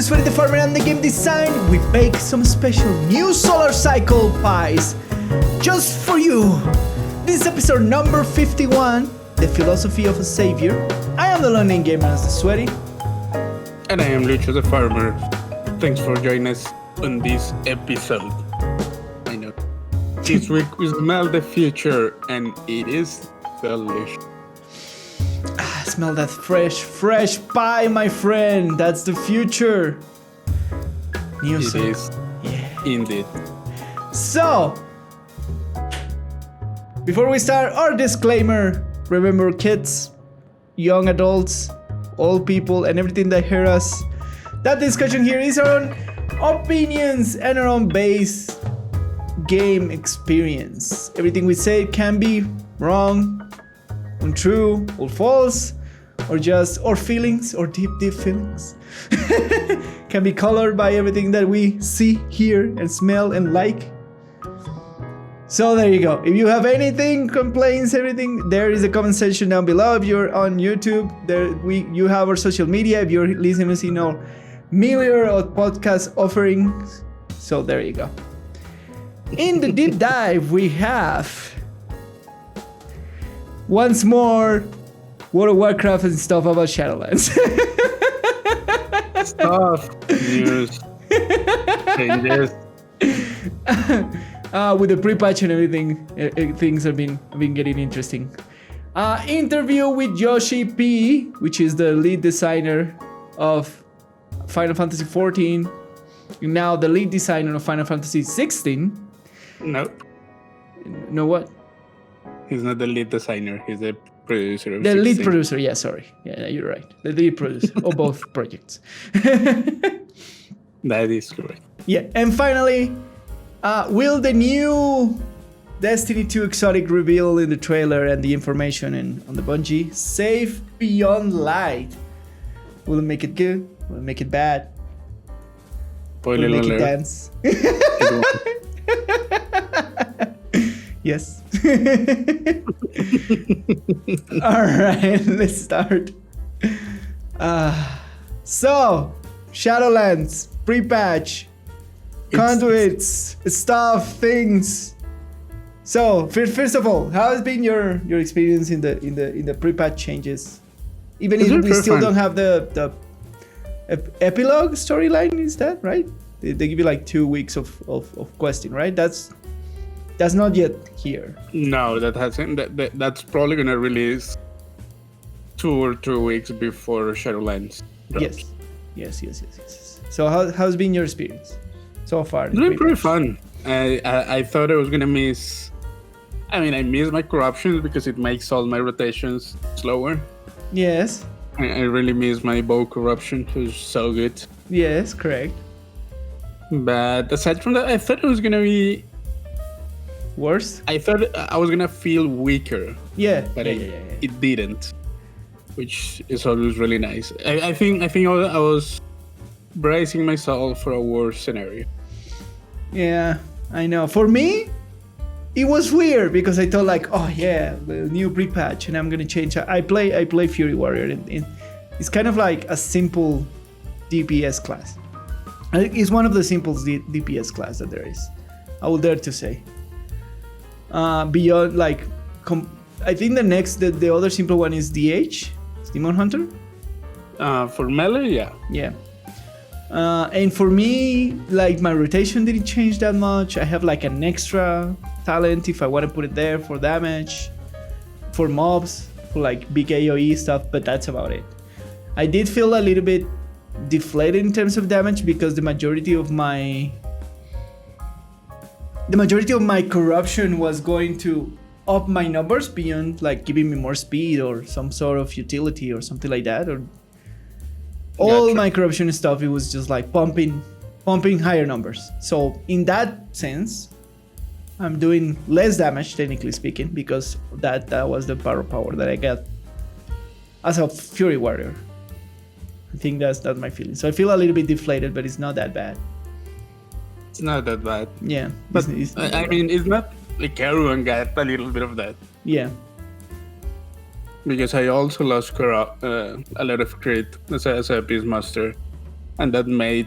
the Sweaty the Farmer and the game design. We bake some special new solar cycle pies just for you. This is episode number 51, The Philosophy of a Savior. I am the learning gamer as the Sweaty. And I am Lucho the Farmer. Thanks for joining us on this episode. I know. This week we smell the future and it is delicious. Smell that fresh pie, my friend. That's the future. It is. Yeah. Indeed. So, before we start, our disclaimer. Remember, kids, young adults, old people, and everything that hear us. That discussion here is our own opinions and our own base game experience. Everything we say can be wrong, untrue, or false, or just or feelings, or deep feelings. Can be colored by everything that we see, hear, and smell and like. So there you go. If you have anything, complaints, everything, there is a comment section down below. If you're on YouTube, you have our social media. If you're listening to our million of podcast offerings. So there you go. In the deep dive, we have once more World of Warcraft and stuff about Shadowlands. Stuff, news, changes. With the pre-patch and everything, things have been getting interesting. Interview with Yoshi P, which is the lead designer of Final Fantasy XIV, now the lead designer of Final Fantasy XVI. No. No what? He's not the lead designer. He's the producer of the 16. lead producer. Yeah, sorry. Yeah, you're right. The lead producer of both projects. That is correct. Yeah, and finally, will the new Destiny 2 exotic reveal in the trailer and the information on the Bungie Safe Beyond Light? Will it make it good? Will it make it bad? Will it make it dance? Yes. Alright, let's start. So, Shadowlands, pre-patch, conduits, stuff, things. So, first of all, how has been your experience in the pre-patch changes? Even if we still don't have the epilogue storyline, is that right? They give you like 2 weeks of questing, right? That's not yet here. No, that hasn't. That's probably gonna release 2 or 3 weeks before Shadowlands drops. Yes. So how's been your experience so far? It's been pretty fun. I thought I was gonna miss. I mean, I miss my corruptions because it makes all my rotations slower. Yes. I really miss my bow corruption. It was so good. Yes, correct. But aside from that, I thought it was gonna be worse. I thought I was gonna feel weaker. Yeah. But it didn't, which is always really nice. I think I was bracing myself for a worse scenario. Yeah, I know. For me, it was weird because I thought like, oh yeah, the new pre-patch, and I'm gonna change. I play Fury Warrior, and it's kind of like a simple DPS class. It's one of the simplest DPS class that there is. I would dare to say. Beyond like, I think the other simple one is DH, Demon Hunter. For melee, yeah. Yeah. And for me, like my rotation didn't change that much. I have like an extra talent if I want to put it there for damage, for mobs, for like big AoE stuff, but that's about it. I did feel a little bit deflated in terms of damage because the majority of my corruption was going to up my numbers beyond like giving me more speed or some sort of utility or something like that, or all my corruption stuff, it was just like pumping higher numbers. So in that sense, I'm doing less damage technically speaking because that was the power that I got as a Fury Warrior. I think that's my feeling. So I feel a little bit deflated, but it's not that bad. It's not that bad. Yeah. But I mean, it's not like everyone got a little bit of that. Yeah. Because I also lost a lot of crit as a Beastmaster. and that made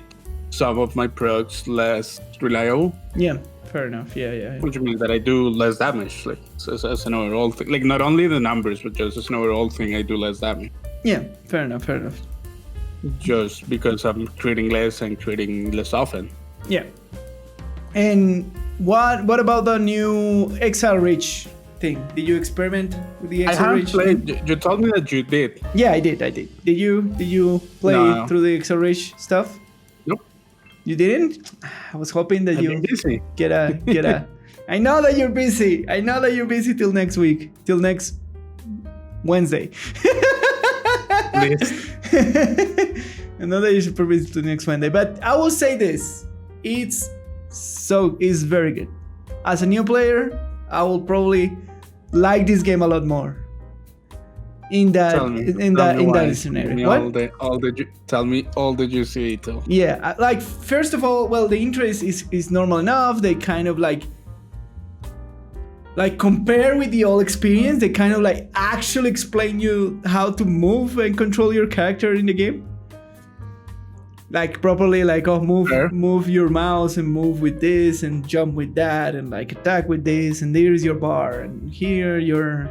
some of my procs less reliable. Yeah, fair enough. Yeah. Which means that I do less damage, like as an overall thing. Like not only the numbers, but just as an overall thing, I do less damage. Yeah, fair enough. Just because I'm creating less and creating less often. Yeah. And what about the new Exile Reach thing? Did you experiment with the Exile Reach? I haven't played. You told me that you did. Yeah, I did. Did you play through the Exile Reach stuff? Nope. You didn't? I was hoping that you busy. get a. I know that you're busy. Till next week. Till next Wednesday. Please. I know that you should probably to next Wednesday, but I will say this: it's very good. As a new player, I will probably like this game a lot more. In that scenario. Tell me all the juicy detail. Yeah, like first of all, well, the intro is normal enough. They kind of like compare with the old experience. They kind of like actually explain you how to move and control your character in the game. Like properly, like move your mouse and move with this and jump with that and like attack with this and there's your bar and here your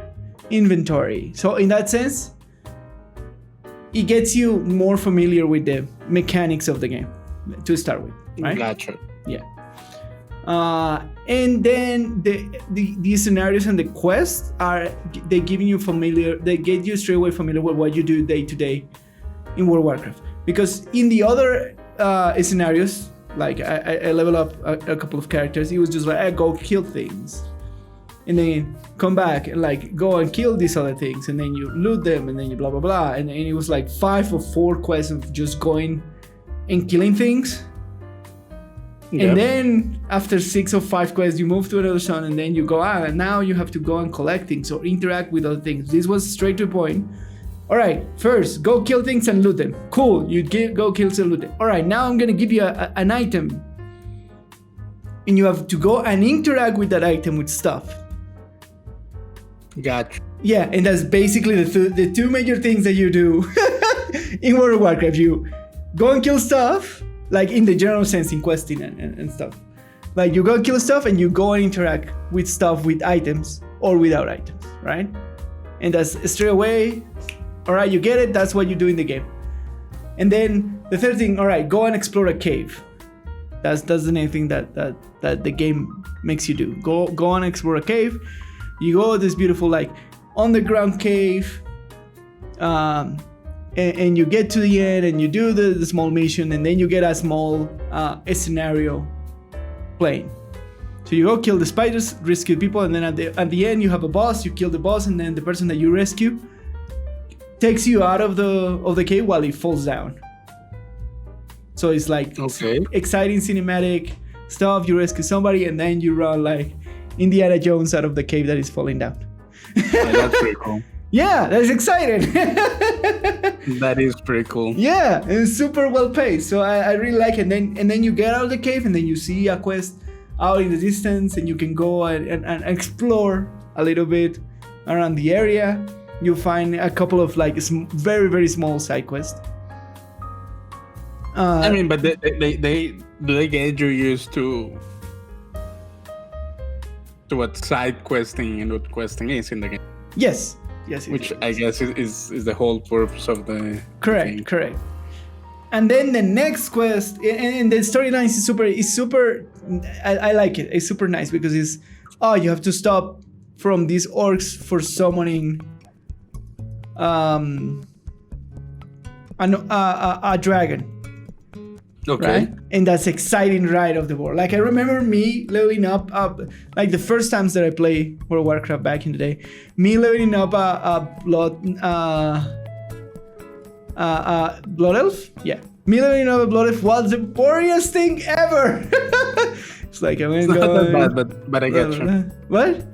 inventory. So in that sense, it gets you more familiar with the mechanics of the game to start with, right? Gotcha. Yeah. And then the scenarios and the quests they get you straight away familiar with what you do day to day in World of Warcraft. Because in the other scenarios, like I level up a couple of characters, it was just like I go kill things, and then come back and like go and kill these other things, and then you loot them, and then you blah blah blah, and it was like 5 or 4 quests of just going and killing things. Yep. And then after 6 or 5 quests, you move to another zone, and then you go out, and now you have to go and collect things or interact with other things. This was straight to the point. All right, first, go kill things and loot them. Cool, you go kill and loot them. All right, now I'm going to give you an item. And you have to go and interact with that item with stuff. Gotcha. Yeah, and that's basically the two major things that you do in World of Warcraft. You go and kill stuff, like in the general sense, in questing and stuff. Like you go and kill stuff and you go and interact with stuff with items or without items, right? And that's straight away. All right, you get it. That's what you do in the game. And then the third thing, all right, go and explore a cave. That's the main thing that the game makes you do. Go and explore a cave. You go to this beautiful like underground cave, and you get to the end and you do the small mission, and then you get a small scenario playing. So you go kill the spiders, rescue people, and then at the end you have a boss. You kill the boss, and then the person that you rescue takes you out of the cave while it falls down. So it's like exciting cinematic stuff. You rescue somebody and then you run like Indiana Jones out of the cave that is falling down. Yeah, that's pretty cool. Yeah, that's exciting. That is pretty cool. Yeah, and it's super well paced. So I really like it. And then you get out of the cave and then you see a quest out in the distance, and you can go and explore a little bit around the area. You find a couple of like very, very small side quests. I mean, but they get you used to what side questing and what questing is in the game. Yes. Which I guess is the whole purpose of the correct. And then the next quest and the storyline is super. I like it. It's super nice because you have to stop from these orcs for summoning a dragon. Okay. Right? And that's exciting right of the world. Like I remember me leveling up like the first times that I play World of Warcraft back in the day, me leveling up a blood elf. Yeah. Me leveling up a blood elf was the boringest thing ever. It's like it's not that bad, but I get you. What?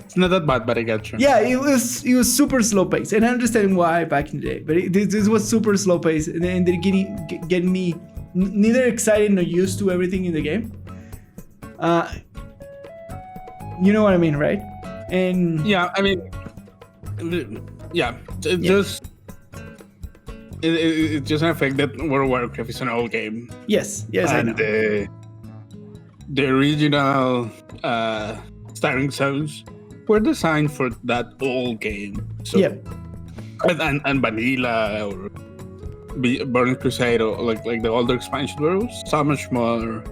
It's not that bad, but I get you. Yeah, it was super slow paced, and I understand why back in the day. But this was super slow paced, and they're getting me neither excited nor used to everything in the game. You know what I mean, right? And yeah, I mean, yeah, just it's just an effect that World of Warcraft is an old game. Yes, And I know. The original starting zones were designed for that old game. So, Yeah. And vanilla or Burning Crusade or like the older expansion were so much more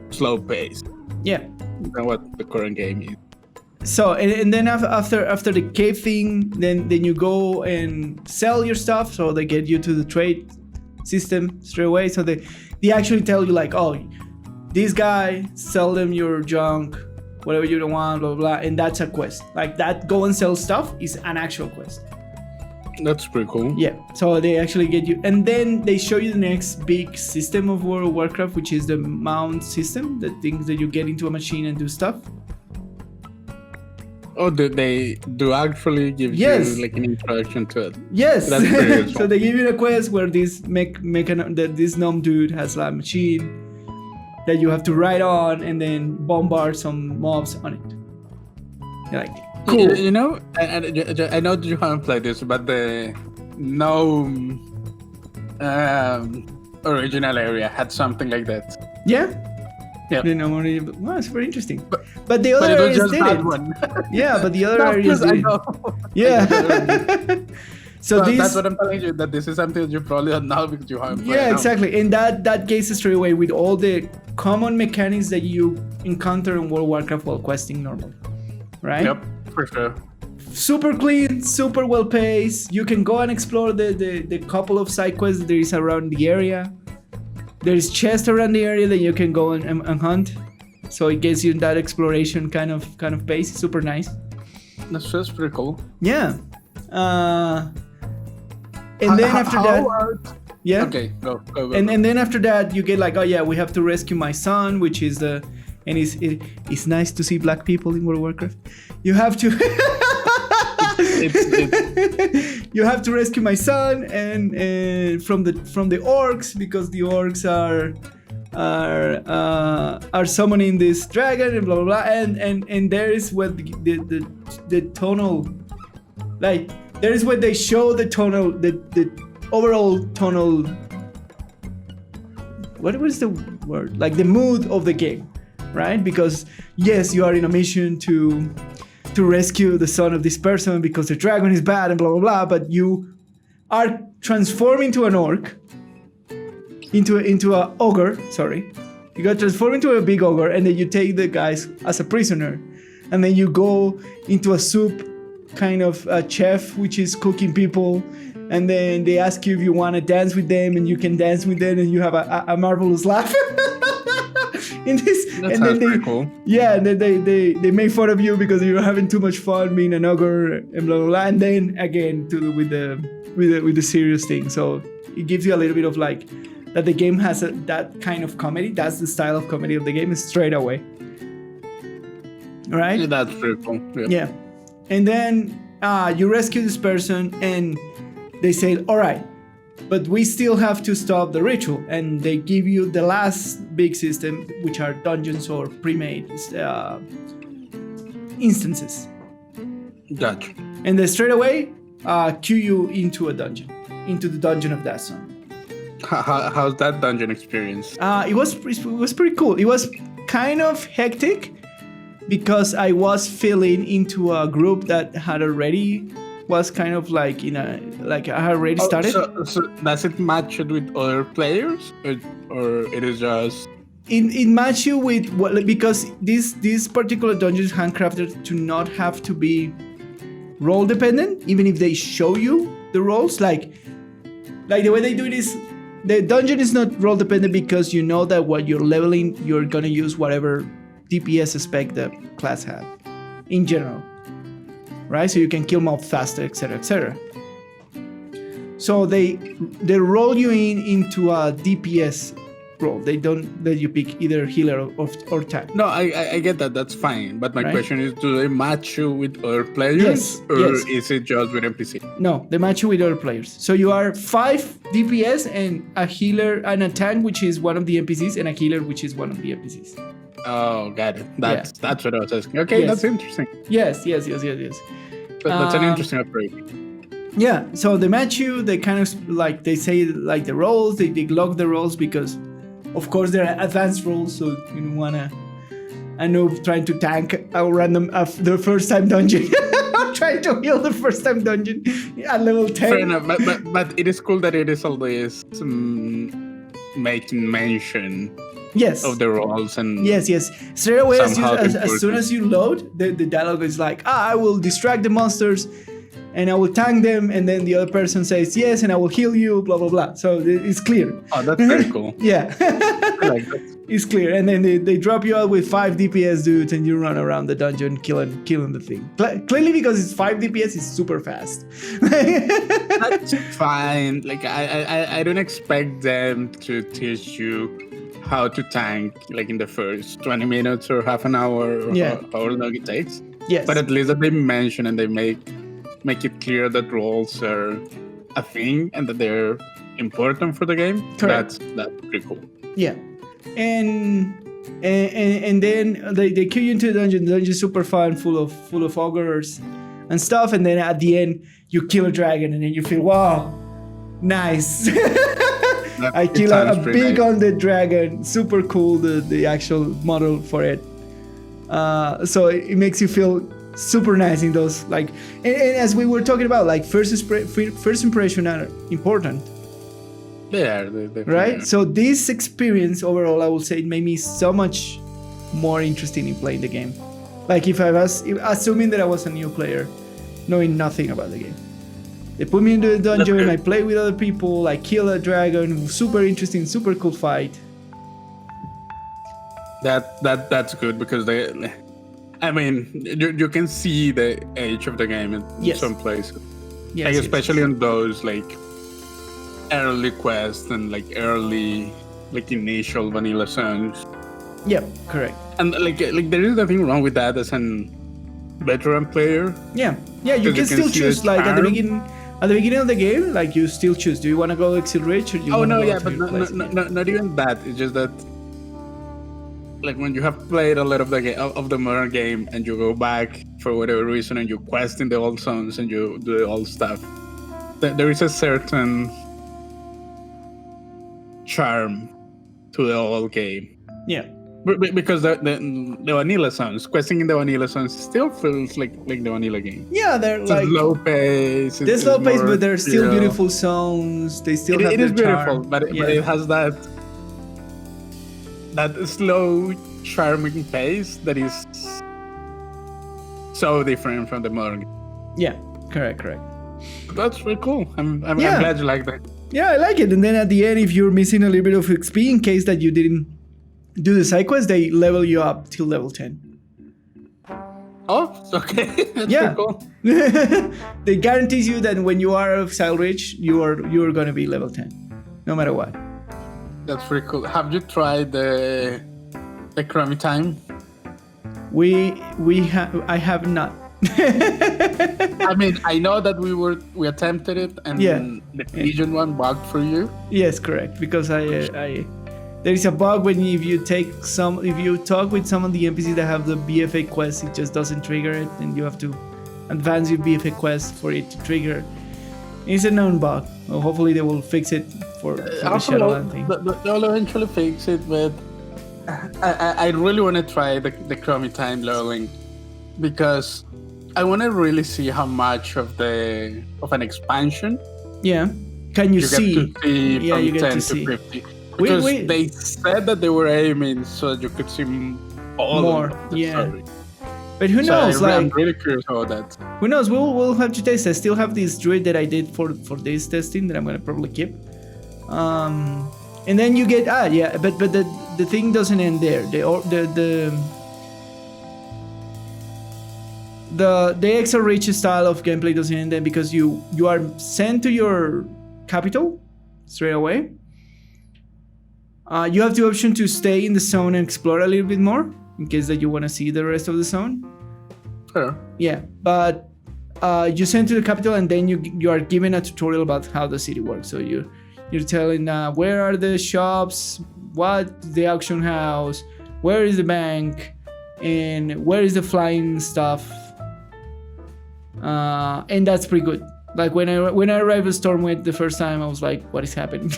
slow paced Yeah. than what the current game is. So and then after the cave thing, then you go and sell your stuff. So they get you to the trade system straight away. So they actually tell you like, oh, this guy, sell them your junk, whatever you don't want, blah blah blah, and that's a quest. Like that, go and sell stuff is an actual quest. That's pretty cool. Yeah. So they actually get you, and then they show you the next big system of World of Warcraft, which is the mount system, the things that you get into a machine and do stuff. Oh, they do actually give Yes. you like an introduction to it. Yes. That's pretty useful. So they give you a quest where this this gnome dude has a machine that you have to ride on and then bombard some mobs on it. You're like, cool. You know, I know that you haven't played this, but the gnome original area had something like that. Yeah. Yeah. The gnome already. Well, it's very interesting. But the other But it was areas just did that it. one. Yeah, but the other No, areas because I did it. know. Yeah. So That's this. what I'm telling you, that this is something that you probably don't know because you haven't played. Yeah, now. exactly. And that gets straight away with all the common mechanics that you encounter in World of Warcraft while questing normally. Right? Yep, for sure. Super clean, super well paced. You can go and explore the couple of side quests there is around the area. There's chests around the area that you can go and hunt. So it gives you that exploration kind of pace. Super nice. That's just pretty cool. Yeah. And then after that, yeah. Okay, go. And then after that, you get like, oh yeah, we have to rescue my son, which is and it's nice to see black people in World of Warcraft. You have to. You have to rescue my son and from the orcs, because the orcs are summoning this dragon and blah blah blah, and there is where the tonal, like there is where they show the tonal, the overall tonal, what was the word, like the mood of the game, right? Because yes, you are in a mission to rescue the son of this person because the dragon is bad and blah blah blah, but you are transformed into an orc, into a ogre. Sorry, you got transformed into a big ogre, and then you take the guys as a prisoner, and then you go into a soup kind of a chef which is cooking people, and then they ask you if you want to dance with them, and you can dance with them, and you have a marvelous laugh. In this, That and sounds then pretty cool. yeah, and then they make fun of you because you're having too much fun being an ogre and blah blah blah. And then again with the serious thing. So it gives you a little bit of like that the game has that kind of comedy. That's the style of comedy of the game, is straight away. All right? Yeah, that's pretty cool. Yeah. And then you rescue this person, and they say, all right, but we still have to stop the ritual. And they give you the last big system, which are dungeons or pre-made instances. Gotcha. And then straight away, cue you into a dungeon, into the dungeon of that son. How's that dungeon experience? It was pretty cool. It was kind of hectic because I was filling into a group that had already was kind of like I had already started. So does it match it with other players, or it is just? It match you with what, because these particular dungeons handcrafted to not have to be role dependent, even if they show you the roles. Like the way they do it is, the dungeon is not role dependent because you know that what you're leveling, you're gonna use whatever DPS spec the class had in general, right? So you can kill mobs faster, etc., etc. So they roll you into a DPS role. They don't let you pick either healer or tank. No, I get that. That's fine. But my Right? question is, do they match you with other players, Yes, or yes. is it just with NPC? No, they match you with other players. So you are 5 DPS and a healer and a tank, which is one of the NPCs, and a healer, which is one of the NPCs. Oh, got it. That's what I was asking. Okay, Yes. that's interesting. Yes. That's an interesting approach. Yeah, so they match you. They kind of like they say like the roles. They log the roles because, of course, they're advanced roles. So you don't wanna. I know trying to tank a random the first time dungeon. Trying to heal the first time dungeon at level 10. Fair enough, but it is cool that it is always making mention. Yes. Of the roles and yes. Straight away, as soon as you load, the dialogue is like, I will distract the monsters, and I will tank them, and then the other person says yes, and I will heal you, blah blah blah. So it's clear. Oh, that's very cool. Yeah. I like that. It's clear, and then they drop you out with 5 DPS dudes, and you run around the dungeon killing the thing. Clearly, because it's 5 DPS, it's super fast. That's fine. Like I don't expect them to teach you how to tank like in the first 20 minutes or half an hour or however long it takes. Yes. But at least that they mention and they make it clear that roles are a thing and that they're important for the game. Correct. That's pretty cool. Yeah. And then they kill you into the dungeon. The dungeon is super fun, full of ogres and stuff. And then at the end, you kill a dragon, and then you feel, wow, nice. I kill a big nice. undead dragon. Super cool. The actual model for it. So it makes you feel super nice in those like. And as we were talking about, like first impression are important. They Right? So this experience overall, I would say, it made me so much more interested in playing the game. Like if I was assuming that I was a new player, knowing nothing about the game. They put me into the dungeon, I play with other people, I kill a dragon, super interesting, super cool fight. That's good because you can see the age of the game in some places. Yes, like especially on those like early quests and like early like initial vanilla zones. Yep, correct. And like there is nothing wrong with that as an veteran player. Yeah, you can still choose like at the beginning of the game, like you still choose. Do you want to go Exil Rich or do you want to go but not even that. It's just that like when you have played a lot of the modern game and you go back for whatever reason and you quest in the old zones and you do the old stuff, there is a certain charm to the old game. Yeah. Because the vanilla zones, questing in the vanilla zones still feels like the vanilla game. Yeah, they're it's like slow pace. They're slow pace, but they're still beautiful zones. They still have their charm. But it has that slow, charming pace that is so different from the modern game. Yeah, correct. That's really cool. I'm glad you like that. Yeah, I like it. And then at the end, if you're missing a little bit of XP in case that you didn't do the side quest, they level you up till level 10. Oh, okay. That's pretty cool. They guarantees you that when you are Exile Rich, you're gonna be level 10, no matter what. That's pretty cool. Have you tried the Crummy Time? I have not. I mean, I know that we attempted it, and the pigeon one bugged for you. Yes, correct. Because I there is a bug when if you talk with some of the NPCs that have the BFA quest, it just doesn't trigger it, and you have to advance your BFA quest for it to trigger. It's a known bug. Well, hopefully they will fix it for the Shadowlands thing. They'll eventually fix it, but I really want to try the Crummy Time leveling because I want to really see how much of an expansion. Yeah. Can you see? Get to see yeah, from you get 10 to to see. 50. Because they said that they were aiming so that you could see all more. Of the Yeah. story. But who knows? I'm really curious about that. Who knows? We'll have to test. I still have this druid that I did for this testing that I'm gonna probably keep. And then you get but the thing doesn't end there. The extra rich style of gameplay doesn't end there because you are sent to your capital straight away. You have the option to stay in the zone and explore a little bit more in case that you want to see the rest of the zone. Sure. Yeah, but you send to the capital and then you are given a tutorial about how the city works. So you're telling where are the shops, what the auction house, where is the bank, and where is the flying stuff. And that's pretty good. Like when I arrived at Stormwind the first time, I was like, "What is happening?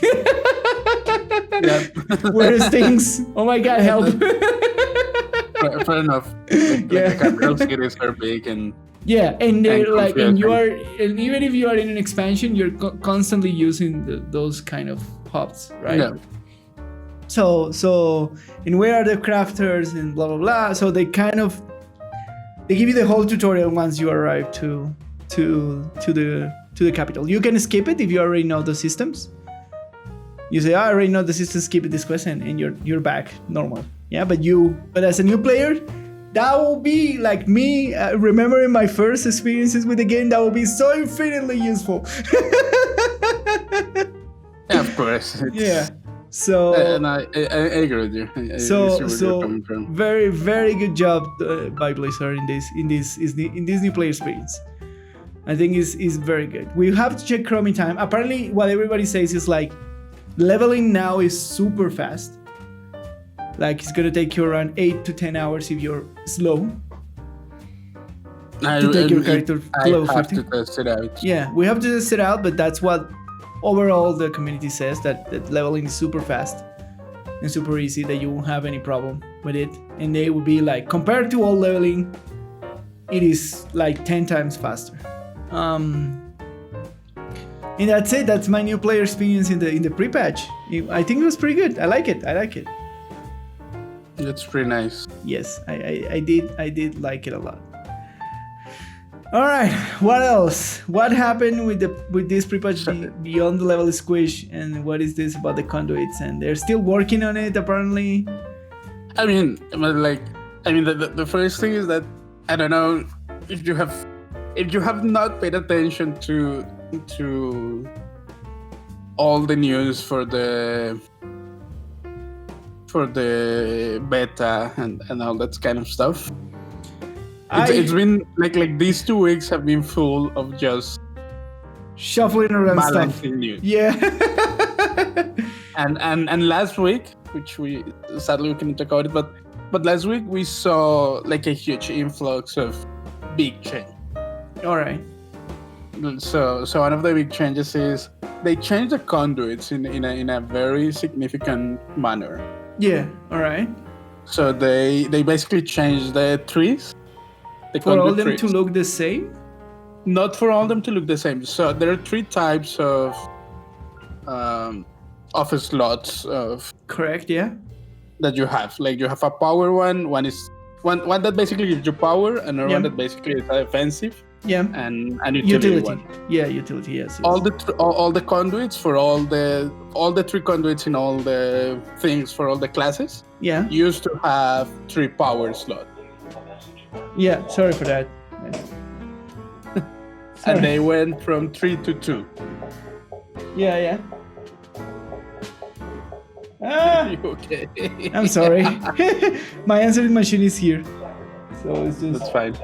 Where's things? Oh my god, help!" Fair enough. The capital cities are big and they're like, and even if you are in an expansion, you're constantly using those kind of hubs, right? Yeah. So and where are the crafters and blah blah blah. So they give you the whole tutorial once you arrive to the capital. You can skip it if you already know the systems. You say, I already know the system, skip this quest, and you're back normal. Yeah, but as a new player, that will be like me remembering my first experiences with the game. That will be so infinitely useful. Yeah, of course. Yeah. So and I agree with you. I see where you're coming from. Very, very good job by Blizzard in this new player experience. I think is very good. We have to check Chromie time. Apparently, what everybody says is like leveling now is super fast. Like it's gonna take you around 8 to 10 hours if you're slow. To take your character to level 50. I have to test it out. Yeah, we have to test it out, but that's what overall the community says, that leveling is super fast and super easy, that you won't have any problem with it. And they will be like, compared to old leveling, it is like 10 times faster. And that's it. That's my new player experience in the pre-patch. I think it was pretty good. I like it. That's pretty nice. Yes, I did like it a lot. All right, what else? What happened with this pre-patch beyond the level squish, and what is this about the conduits? And they're still working on it apparently. I mean, the first thing is that I don't know if you have not paid attention to all the news for the beta and all that kind of stuff. It's been like these 2 weeks have been full of just shuffling around balancing stuff. News. Yeah. and last week, which we sadly couldn't talk about it, but last week we saw like a huge influx of big change. All right. So one of the big changes is they changed the conduits in a very significant manner. Yeah. All right. So they basically changed the trees. For all them to look the same? Not for all them to look the same. So there are 3 types of office slots of. Correct. Yeah. That you have. Like you have a power one. One is one that basically gives you power, another one that basically is offensive. Yeah. And utility one. Yeah, utility. Yes. All the conduits for all the 3 conduits in all the things for all the classes. Yeah. Used to have 3 power slots. Yeah, sorry for that. And they went from 3 to 2. Yeah. Ah, okay. I'm sorry. My answering machine is here. So it's just... That's fine.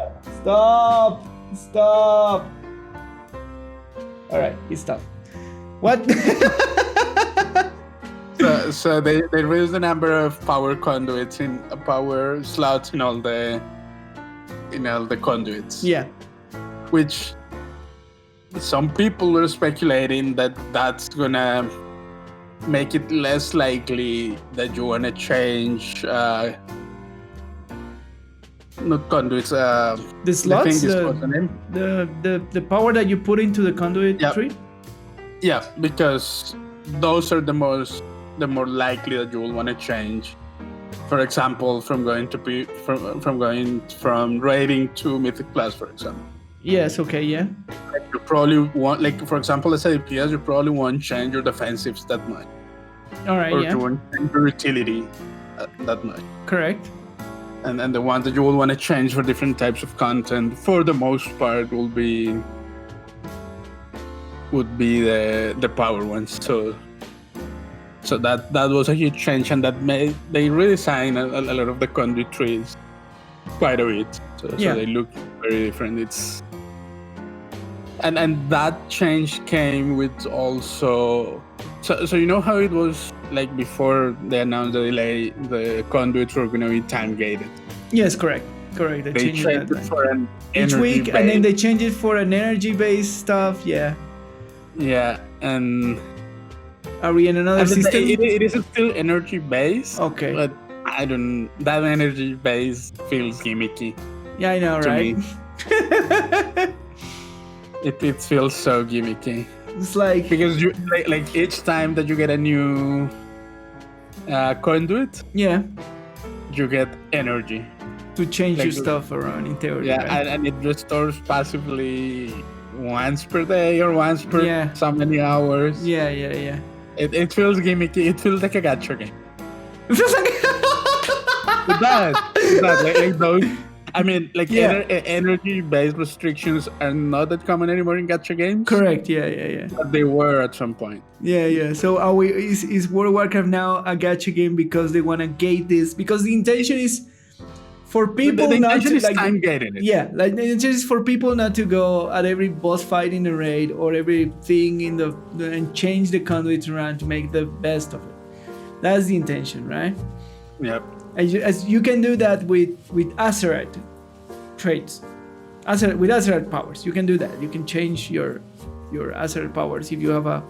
Stop! Alright, he stopped. What? So they raised the number of power conduits in power slots in all the conduits. Yeah. Which some people were speculating that's gonna make it less likely that you wanna change not conduits the slots, the power that you put into the conduit tree? Yeah, because those are the more likely that you will want to change. For example, from going from raiding to Mythic Plus, for example. Yes, okay, yeah. You probably want, like, for example, let's say PS, you probably won't change your defensives that much. All right, or yeah. you won't change your utility that much. Correct. And the ones that you will want to change for different types of content, for the most part, would be the power ones. So that was a huge change, and that made they redesigned a lot of the conduit trees quite a bit. So they look very different. And that change came with also. So you know how it was like before they announced the delay, the conduits were going to be time gated. Yes, correct. Correct. They change changed that it for an each energy week, based. and then they change it for an energy-based stuff. Yeah. Yeah, and Are we in another system? It is still energy based. Okay. But that energy base feels gimmicky. Yeah, I know, to right? me. It feels so gimmicky. It's like Because you like each time that you get a new conduit, yeah, you get energy. to change Like your stuff around in theory. Yeah, right? and it restores passively once per day or once per so many hours. Yeah. It feels gimmicky. It feels like a gacha game. It feels like It does. Like those. I mean, like energy-based restrictions are not that common anymore in gacha games. Correct. Yeah. But they were at some point. Yeah. So are we? Is World of Warcraft now a gacha game because they want to gate this? Because the intention is for people the not to is like. time gating it. Yeah, like the intention is for people not to go at every boss fight in the raid or everything in the and change the conduits around to make the best of it. That's the intention, right? Yep. As you can do that with Azeroth traits, with Azeroth powers, you can do that. You can change your Azeroth powers if you have a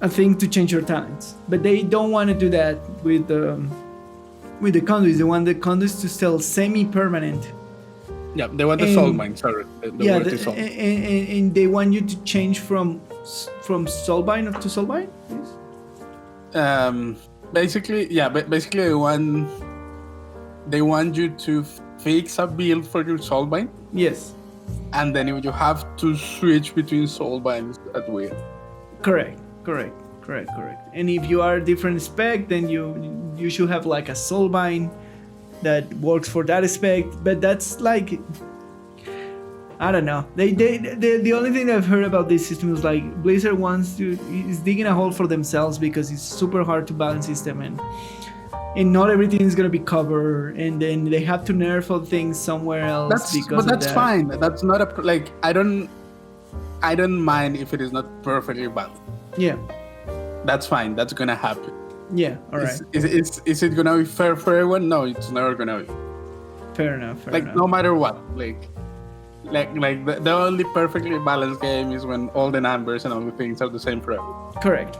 thing to change your talents. But they don't want to do that with the conduits. They want the conduits to still semi-permanent. Yeah, they want the soul mine. Sorry, the word is soul. And they want you to change from soulbind to soulbind. Yes? Basically, they want you to fix a build for your soulbind. Yes. And then you have to switch between soulbinds at will. Correct. And if you are a different spec, then you should have like a soulbind that works for that spec. But that's like, I don't know. The only thing I've heard about this system is like Blizzard is digging a hole for themselves because it's super hard to balance system and not everything is gonna be covered, and then they have to nerf all things somewhere else. That's fine. That's not I don't mind if it is not perfectly balanced. Yeah. That's fine. That's gonna happen. Yeah. All right. Is it gonna be fair for everyone? No, it's never gonna be. Fair enough. No matter what, the only perfectly balanced game is when all the numbers and all the things are the same for everyone. Correct.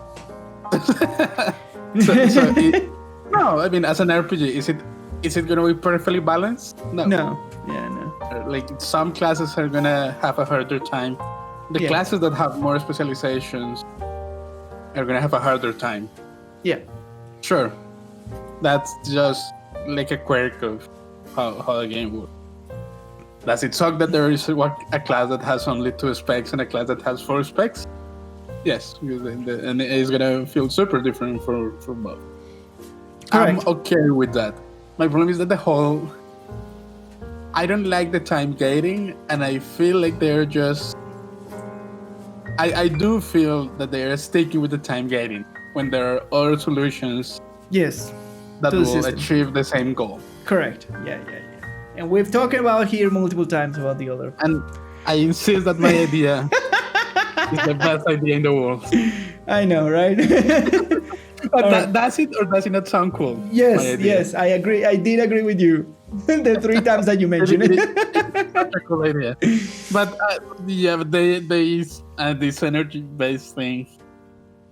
No, I mean, as an RPG, is it gonna be perfectly balanced? No. No. Yeah. No. Some classes are gonna have a harder time. The classes that have more specializations are gonna have a harder time. Yeah. Sure. That's just like a quirk of how the game works. Does it suck that there is a class that has only 2 specs and a class that has 4 specs? Yes, and it's gonna feel super different for both. Correct. I'm okay with that. My problem is that I don't like the time gating, and I feel like they're just... I do feel that they are sticking with the time gating when there are other solutions that will achieve the same goal. Correct. Yeah. And we've talked about here multiple times about the other. And I insist that my idea is the best idea in the world. I know, right? But does it or does it not sound cool? Yes, I agree. I did agree with you. The 3 times that you mentioned it. It's such a cool idea. But this energy-based thing,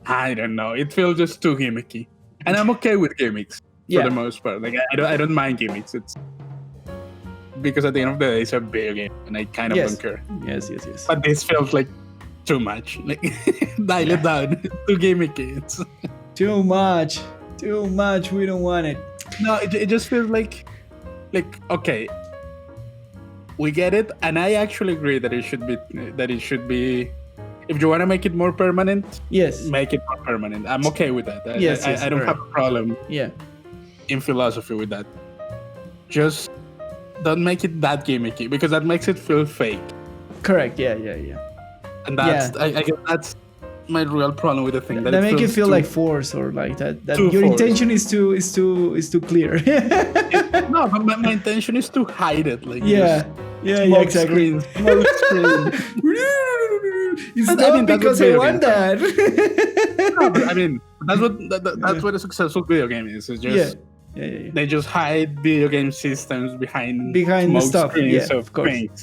I don't know. It feels just too gimmicky. And I'm okay with gimmicks for the most part. I don't mind gimmicks. It's because at the end of the day, it's a video game, and I kind of don't care. Yes. But this feels like too much. Dial it down. Too gimmicky. It's too much. We don't want it. No, it just feels like okay, we get it, and I actually agree that it should be. If you want to make it more permanent, make it more permanent. I'm okay with that. I don't have a problem. Yeah. In philosophy with that, just don't make it that gimmicky because that makes it feel fake. Correct. Yeah. And that's I guess that's my real problem with the thing. That make it feel like force or like that your intention is too clear. No, but my intention is to hide it. Exactly. Small screen. It's not because I want that. No, but I mean, that's what a successful video game is. It's just Yeah. They just hide video game systems behind the stuff. screens Yeah, of course. things.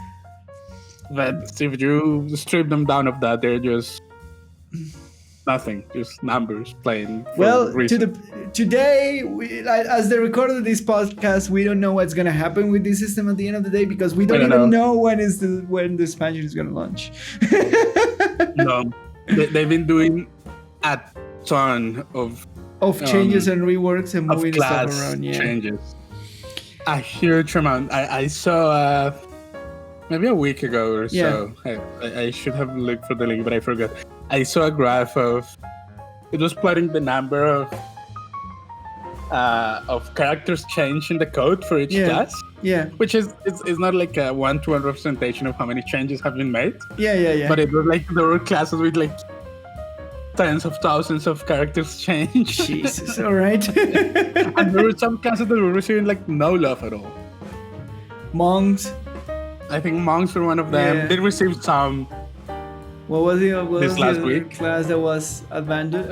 But if you strip them down of that, they're just nothing, just numbers playing. Well, today, as they recorded this podcast, we don't know what's gonna happen with this system at the end of the day because we don't even know when the expansion is gonna launch. No, they've been doing a ton of changes and reworks and of moving class stuff around. Yeah, changes. A huge amount. I saw maybe a week ago or so. I should have looked for the link, but I forgot. I saw a graph of it was plotting the number of characters changed in the code for each class. Yeah. Which is not like a 1-to-1 representation of how many changes have been made. Yeah. But it was like there were classes with like tens of thousands of characters changed. Jesus, all right. And there were some classes that were receiving like no love at all. Monks. I think monks were one of them. Yeah. They received some. What was it? This last week? Class that was abandoned.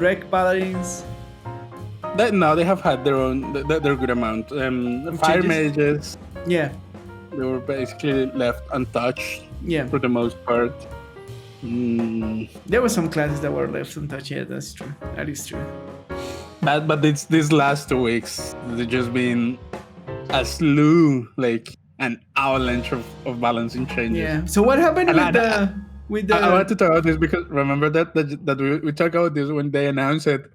Wreck paladins. No, they have had their own. Their good amount. Fire mages. Yeah. They were basically left untouched. Yeah. For the most part. There were some classes that were left untouched. Yeah, that's true. That is true. But these last 2 weeks, they've just been a slew, like an avalanche of balancing changes. Yeah. So what happened with the? I want to talk about this because remember that we talked about this when they announced it.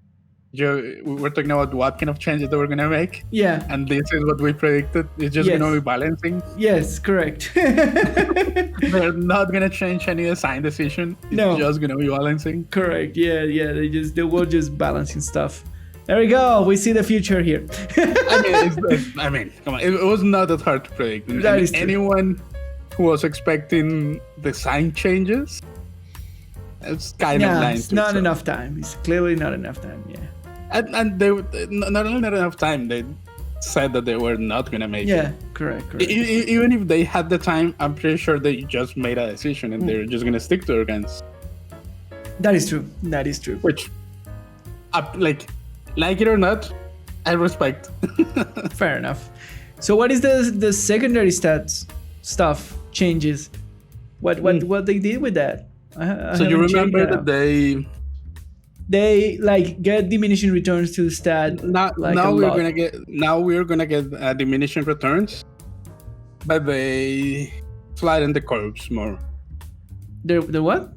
We were talking about what kind of changes they were gonna make. Yeah. And this is what we predicted. It's just gonna be balancing. Yes, correct. They're not gonna change any design decision. It's just gonna be balancing. Correct. Yeah. They were just balancing stuff. There we go. We see the future here. I mean, come on. It was not that hard to predict. That is true. Anyone who was expecting design changes, it's kind of blind. It's not enough time. It's clearly not enough time. Yeah. And they not only not enough time, they said that they were not gonna make it. Yeah, correct. Even if they had the time, I'm pretty sure they just made a decision and they're just gonna stick to their guns. That is true. Which, like it or not, I respect. Fair enough. So what is the secondary stats stuff changes? What they did with that? So you remember that they like get diminishing returns to the stat. Now we're gonna get diminishing returns, but they flatten the curves more. The what?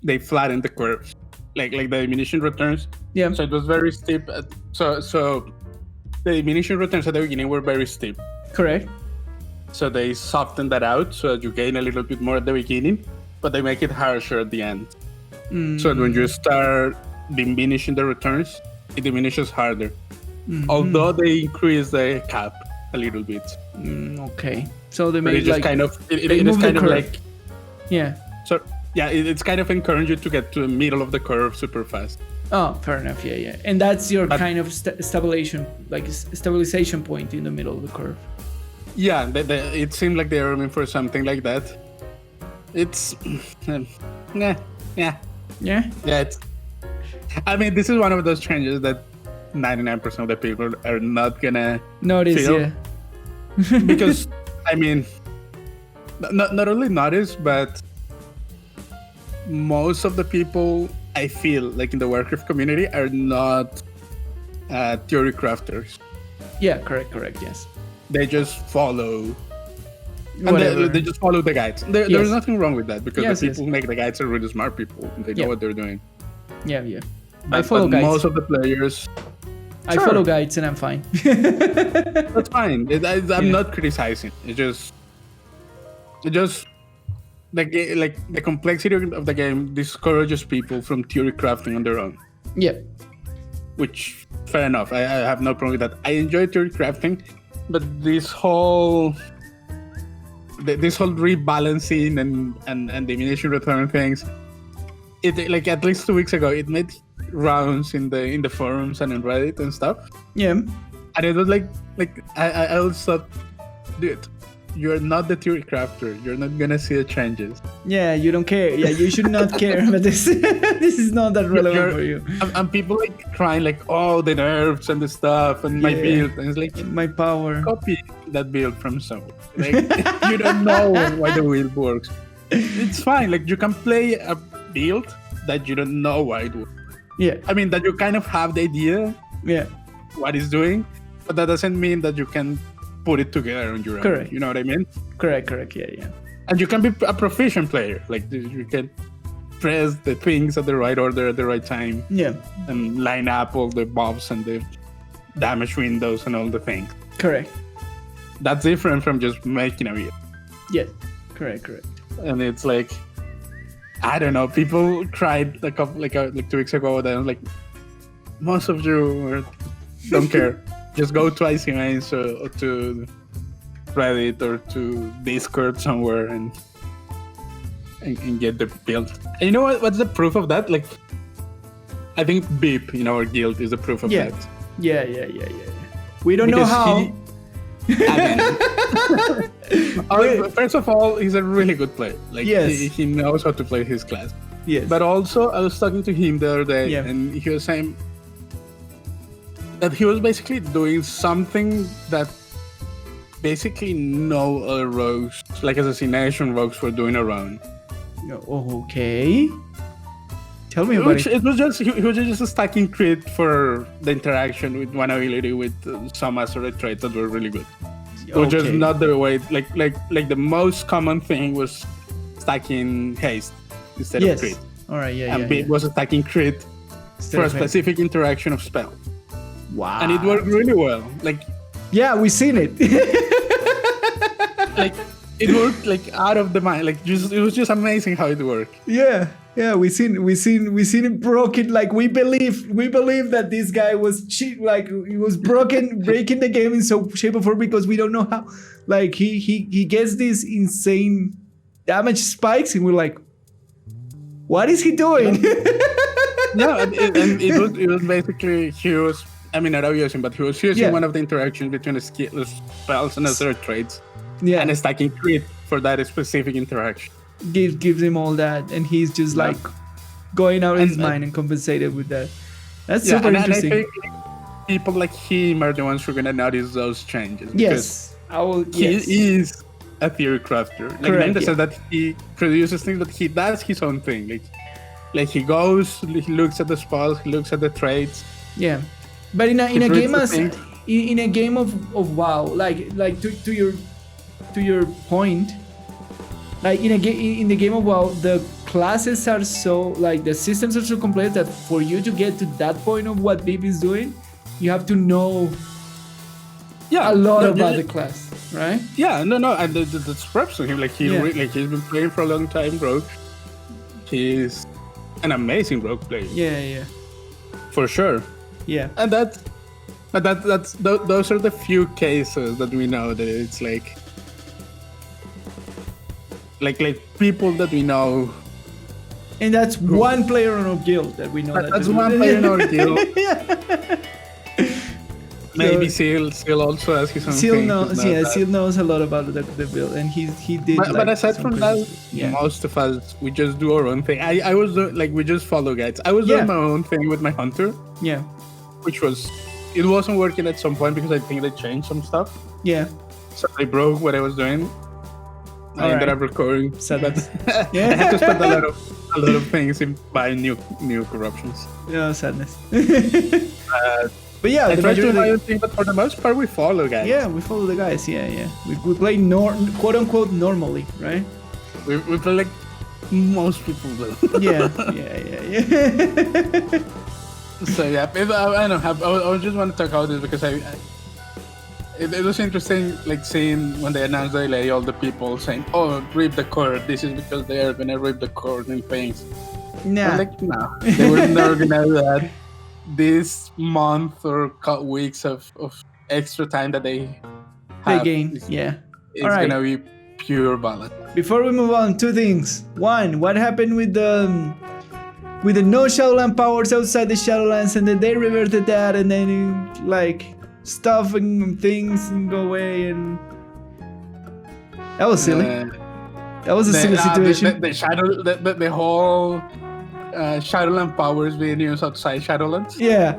They flatten the curves, like the diminishing returns. Yeah. So it was very steep. So the diminishing returns at the beginning were very steep. Correct. So they soften that out so that you gain a little bit more at the beginning, but they make it harsher at the end. So when you start diminishing the returns, it diminishes harder. Although they increase the cap a little bit. Okay. So they make it just kind of it is kind of like So it's kind of encouraging you to get to the middle of the curve super fast. Oh, fair enough. Yeah. And that's your kind of stabilization point in the middle of the curve. Yeah, it seemed like they were aiming for something like that. It's yeah. It's. I mean, this is one of those changes that 99% of the people are not gonna notice. Feel. Yeah. Because I mean, not only notice, but most of the people I feel like in the Warcraft community are not theory crafters. Yeah, correct. Yes. They just follow. And they just follow the guides. There's nothing wrong with that because the people who make the guides are really smart people. They know what they're doing. Yeah. But, I follow guides. Most of the players. I follow guides and I'm fine. That's fine. I'm not criticizing. It's just the complexity of the game discourages people from theory crafting on their own. Yeah. Which, fair enough. I have no problem with that. I enjoy theory crafting, but this whole rebalancing and diminishing return things, it like at least 2 weeks ago, it made rounds in the forums and in Reddit and stuff. Yeah. And it was like I will stop, dude. you're not the theory crafter. You're not gonna see the changes. Yeah, you don't care. Yeah, you should not care. But this is not that relevant for you. And people like crying like, oh, the nerfs and the stuff and my build, and it's like my power. Copy that build from somewhere. Like you don't know why the build works. It's fine. Like you can play a build that you don't know why it works. Yeah. I mean that you kind of have the idea. Yeah. What it's doing, but that doesn't mean that you can put it together on your own. Correct. You know what I mean? Correct. Yeah. And you can be a proficient player. Like you can press the things at the right order at the right time. Yeah. And line up all the buffs and the damage windows and all the things. Correct. That's different from just making a build. Yeah. Correct. And it's like, I don't know. People cried like 2 weeks ago. That I'm like, most of you don't care. Just go to ICMs or to Reddit or to Discord somewhere and get the build. And you know what? What's the proof of that? Like, I think Beep in our guild is the proof of that. Yeah. We don't know how. First of all, he's a really good player. Like, he knows how to play his class. Yes. But also, I was talking to him the other day, and he was saying that he was basically doing something that basically no other rogues, like assassination rogues, were doing around. Okay. Tell me about it. It was just he was just stacking crit for the interaction with one ability with some mastery traits that were really good. It was just not the way. Like the most common thing was stacking haste instead of crit. All right. And it was stacking crit for a specific interaction of spell. Wow. And it worked really well. Like, yeah, we seen it. Like, it worked like out of the mind. Like, it was just amazing how it worked. Yeah, we seen it broken. Like, we believe that this guy was cheat. Like, he was breaking the game in some shape or form because we don't know how. Like, he gets these insane damage spikes, and we're like, what is he doing? Yeah, and it was basically he was. I mean, not using, but he was using one of the interactions between the spells and other traits. Yeah. And stacking crit for that specific interaction. Gives him all that, and he's just like going out of his mind and compensated with that. That's super interesting. And I think people like him are the ones who are gonna notice those changes. Yes. He is a theory crafter. Like, in the sense that he produces things, but he does his own thing. Like he goes, he looks at the spells, he looks at the traits. Yeah. But in a game of WoW, like to your point, like in the game of WoW, the classes are so, like, the systems are so complex that for you to get to that point of what Beep is doing, you have to know a lot about the class, right? Yeah, no, and that's props to him. Like he's been playing for a long time, Rogue. He's an amazing Rogue player. Yeah. For sure. Yeah. And those are the few cases that we know that it's like people that we know. And that's one player in our guild that we know. That's one player in our guild. Maybe Seal also has his own thing. Seal knows a lot about the build, and he did. But aside from that, most of us, we just do our own thing. I was we just follow guides. I was doing my own thing with my hunter. Yeah. Which it wasn't working at some point because I think they changed some stuff. Yeah. So I broke what I was doing. I ended up recording. Sadness. I had to spend a lot of things in buying new corruptions. Yeah, sadness. But yeah, I try to do my own thing, but for the most part, we follow guys. Yeah, we follow the guys. Yeah. We play quote unquote normally, right? We play like most people do. Yeah. So yeah, I don't have. I just want to talk about this because it was interesting, like seeing when they announced the delay, all the people saying, "Oh, rip the cord. This is because they are gonna rip the cord in things." Nah. No, they were never gonna do that. This month or weeks of extra time that they gain, it's gonna be pure balance. Before we move on, two things. One, what happened with the no Shadowland powers outside the Shadowlands, and then they reverted that, and then stuff and things and go away, and That was silly. That was a silly situation. The whole Shadowland powers being used outside Shadowlands. Yeah.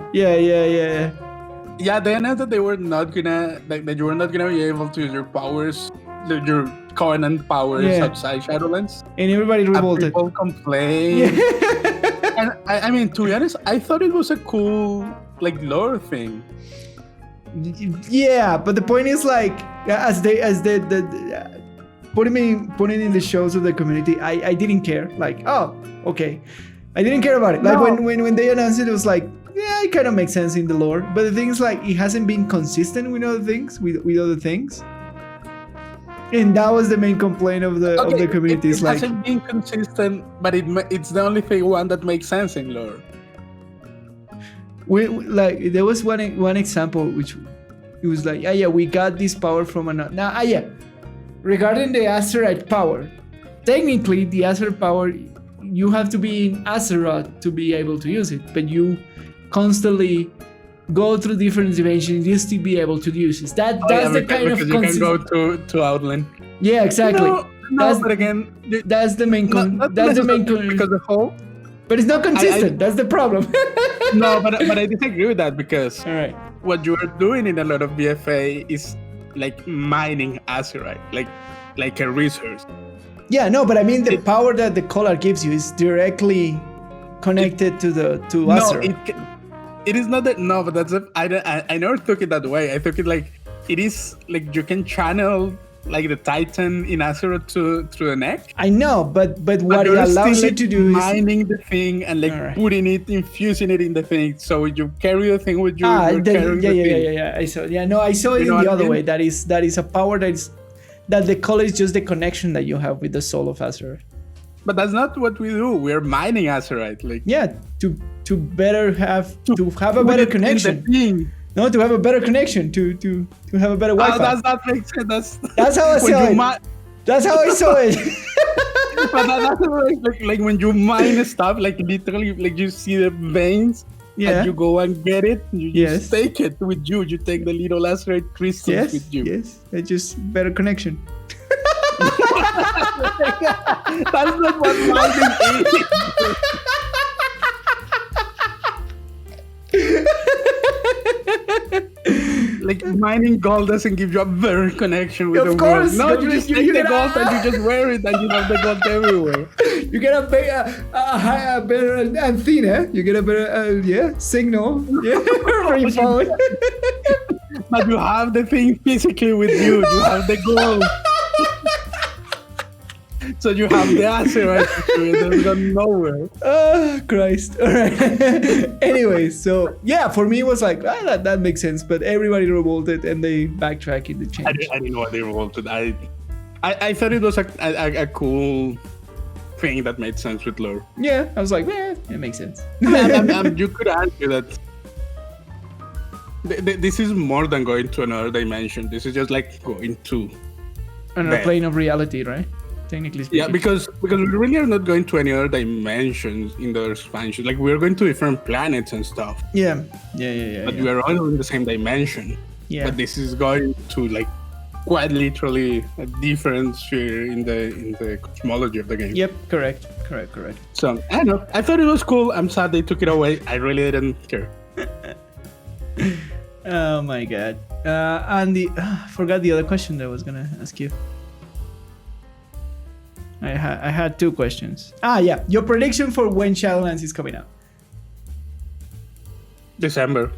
Yeah, they announced that they were not gonna that you were not gonna be able to use your powers, your covenant powers outside Shadowlands. And everybody revolted. People complained. Yeah. And I mean, to be honest, I thought it was a cool lore thing. Yeah, but the point is as they putting in the shows of the community, I didn't care. Oh, okay, I didn't care about it. No. When they announced it, it was it kind of makes sense in the lore. But the thing is it hasn't been consistent with other things, and that was the main complaint of the community. It hasn't been consistent, but it's the only one that makes sense in lore. There was one example which it was we got this power from another. Regarding the Azeroth power, technically the Azeroth power, you have to be in Azeroth to be able to use it, but you constantly go through different dimensions just to be able to use it. That's the kind of you can go to Outland. Yeah, exactly. No, but again, that's the main that's the main because the whole. But it's not consistent. That's the problem. No, but I disagree with that because all right, what you are doing in a lot of BFA is mining Azeroth, like a resource. Yeah, no, but I mean the power that the collar gives you is directly connected to Azeroth. No, it is not that. No, but I never took it that way. I took it it is you can channel the Titan in Azeroth through the neck. I know, but what it allows you to do is mining the thing and putting it, infusing it in the thing. So you carry the thing with you. Yeah. I saw. Yeah, no, I saw it in the other way. That is a power that the collar is just the connection that you have with the soul of Azeroth. But that's not what we do. We're mining Azeroth. To better have a better connection. No, to have a better connection, to have a better Wi-Fi. Does that make sense? That's how I saw it. That's how I saw it. But that's when you mine stuff, literally, you see the veins, and you go and get it. You just take it with you. You take the little Azeroth crystals with you. Yes, it's just better connection. That's not what mining is. Mining gold doesn't give you a better connection with the world. No, you just take the gold and you just wear it and you have the gold everywhere. You get a better antenna. You get a better signal. Yeah, for your phone. But you have the thing physically with you. You have the gold. So you have the answer right there. There's gone nowhere. Oh, Christ. All right. Anyway, so yeah, for me it was that makes sense. But everybody revolted and they backtracked in the change. I didn't know why they revolted. I thought it was a cool thing that made sense with lore. Yeah, I was it makes sense. You could argue that this is more than going to another dimension. This is just going to another plane of reality, right? Technically speaking. Yeah, because we really are not going to any other dimensions in the expansion. We're going to different planets and stuff. Yeah. But we are all in the same dimension. Yeah. But this is going to quite literally a different sphere in the cosmology of the game. Yep, correct. So I don't know. I thought it was cool. I'm sad they took it away. I really didn't care. Oh my god. And forgot the other question that I was gonna ask you. I had two questions. Yeah. Your prediction for when Shadowlands is coming out? December.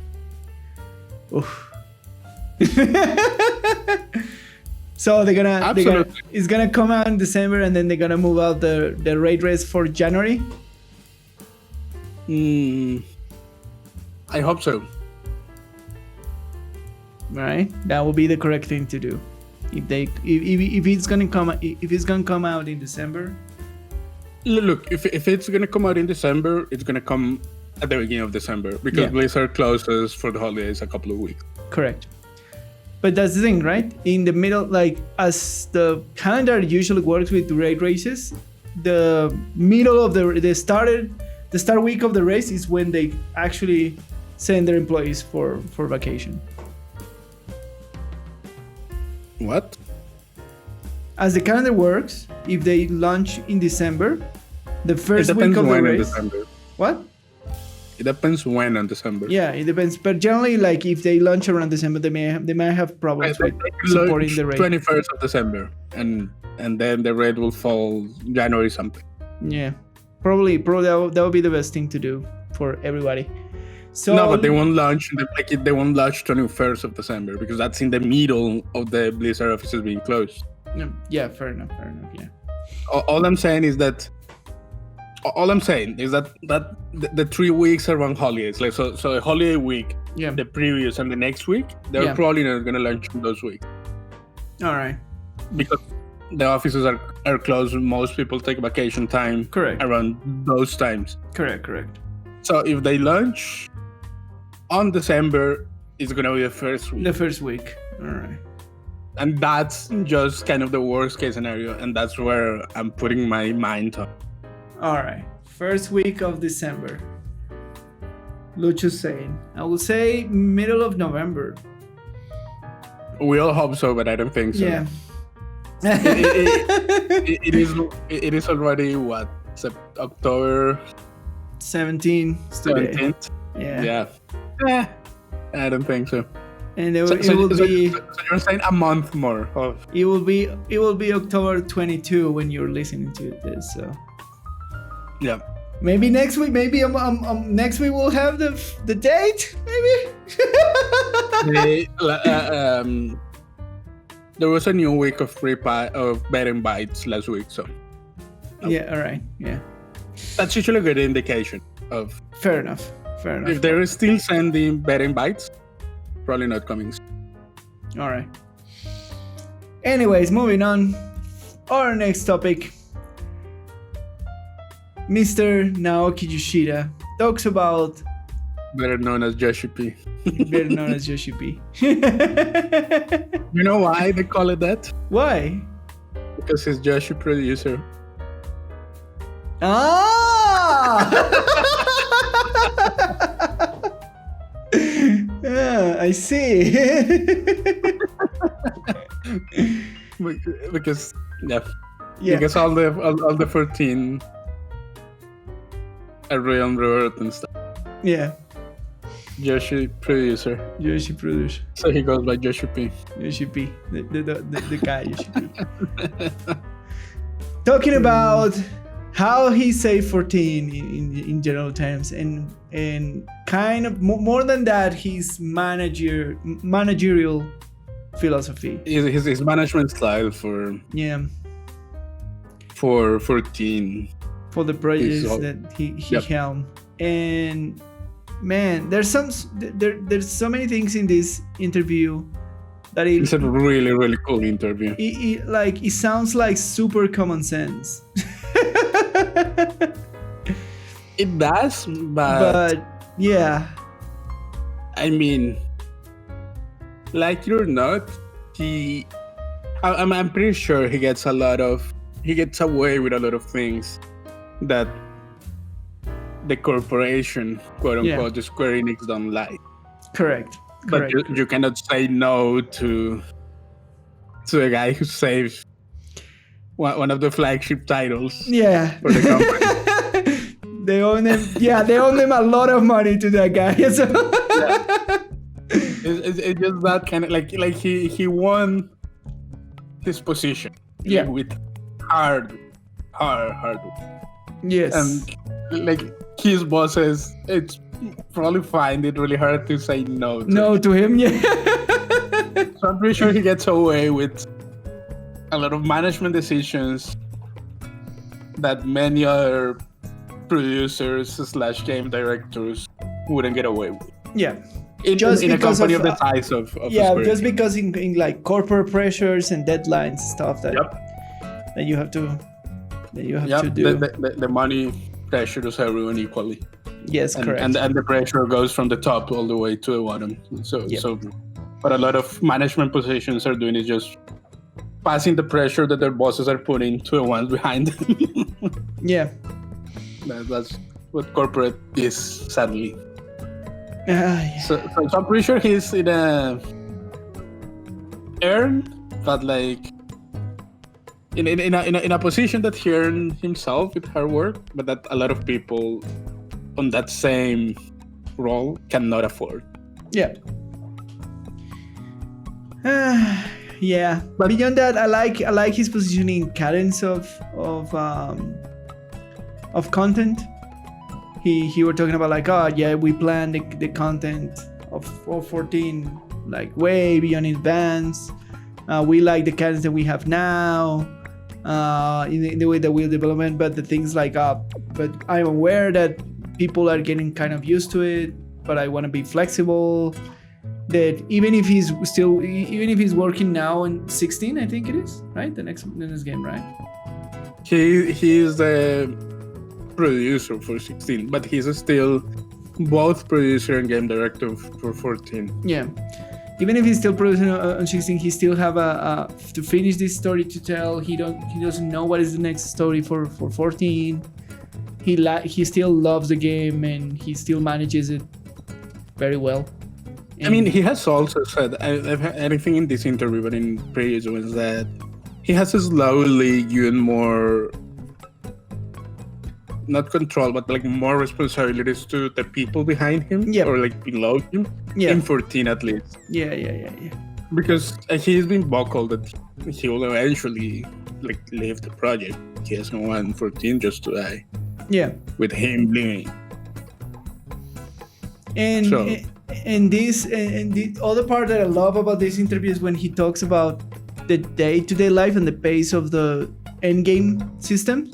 Oof. So it's gonna come out in December and then they're gonna move out the raid race for January? I hope so. Right? That will be the correct thing to do. If it's gonna come out in December. Look, if it's gonna come out in December, it's gonna come at the beginning of December because Blizzard closes for the holidays a couple of weeks. Correct. But that's the thing, right? In the middle, as the calendar usually works with raid races, the middle of the start week of the race is when they actually send their employees for vacation. What? as the calendar works, if they launch in December, the first week of the race. What? It depends when on December. Yeah, it depends. But generally, like if they launch around December, they might have problems with supporting the race. 21st of December, and then the rate will fall January something. Yeah, probably that would be the best thing to do for everybody. So no, but they won't launch. They won't launch 21st of December because that's in the middle of the Blizzard offices being closed. Yeah, fair enough. Yeah. All I'm saying is that the 3 weeks around holidays, like so a holiday week, the previous and the next week, they're probably not gonna launch in those weeks. All right. Because the offices are closed. Most people take vacation time. Correct. Around those times. Correct. So if they launch on December, it's gonna be the first week. The first week. All right. And that's just kind of the worst case scenario, and that's where I'm putting my mind on. All right. First week of December. Lucho's saying. I will say middle of November. We all hope so, but I don't think so. Yeah. It is already what? October 17th. Yeah. I don't think so. And it will be. So you're saying a month more? It will be October 22 when you're listening to this. So. Yeah. Maybe next week. Maybe next week we'll have the date. Maybe. There was a new week of betting bites last week, so. Yeah. All right. Yeah. That's usually a good indication of. Fair enough. If they're still sending betting bites, probably not coming soon. All right. Anyways, moving on. Our next topic. Mr. Naoki Yoshida talks about... Better known as Yoshi P. Better known as Yoshi P. You know why they call it that? Why? Because he's Yoshi producer. Ah! Yeah, I see. Because because all the 14 are real and revert and stuff. Yeah. Yoshi producer. So he goes by Yoshi P. Yoshi P. The guy Yoshi P. Talking about how he saved 14 in general terms, and kind of more than that, his managerial philosophy. His management style for 14. For the projects that he helmed. And man, there's so many things in this interview that it's a really, really cool interview. It sounds like super common sense. It does, but yeah. I mean, like it or not, I'm pretty sure he gets away with a lot of things that the corporation, quote unquote, the Square Enix don't like. Correct. But you cannot say no to a guy who saved one of the flagship titles for the company. They own him. Yeah, they own him a lot of money to that guy. So. It's just that kind of like he won his position. With hard work. Yes. And like his bosses, it's probably find it really hard to say no to him. Yeah. So I'm pretty sure he gets away with a lot of management decisions that many other producers / game directors wouldn't get away with. Yeah. In a company of the size of just because in like corporate pressures and deadlines stuff that you have to do. The money pressures everyone equally. Yes, correct. And the pressure goes from the top all the way to the bottom. So what a lot of management positions are doing is just passing the pressure that their bosses are putting to the ones behind them. Yeah. That's what corporate is, sadly. Yeah. So I'm pretty sure he's in a earned, but like in a position that he earned himself with hard work, but that a lot of people on that same role cannot afford. Yeah. Yeah. But beyond that, I like his positioning cadence of content. He were talking about like, oh yeah, we plan the content of 14 like way beyond in advance. We like the cadence that we have now, in the way that we'll development. But the things like, but I'm aware that people are getting kind of used to it. But I want to be flexible. That even if he's working now in 16, I think it is, right? The next game, right? He is the producer for 16, but he's still both producer and game director for 14. Yeah. Even if he's still producing on 16, he still have to finish this story to tell. He doesn't know what is the next story for 14. He still loves the game and he still manages it very well. I mean, he has also said, I've heard anything in this interview, but in previous ones, that he has slowly given more, not control, but like more responsibilities to the people behind him, or like below him, in 14 at least. Yeah. Because he's been vocal that he will eventually like leave the project. He doesn't want 14 just to die. Yeah. With him leaving. And the other part that I love about this interview is when he talks about the day-to-day life and the pace of the endgame system.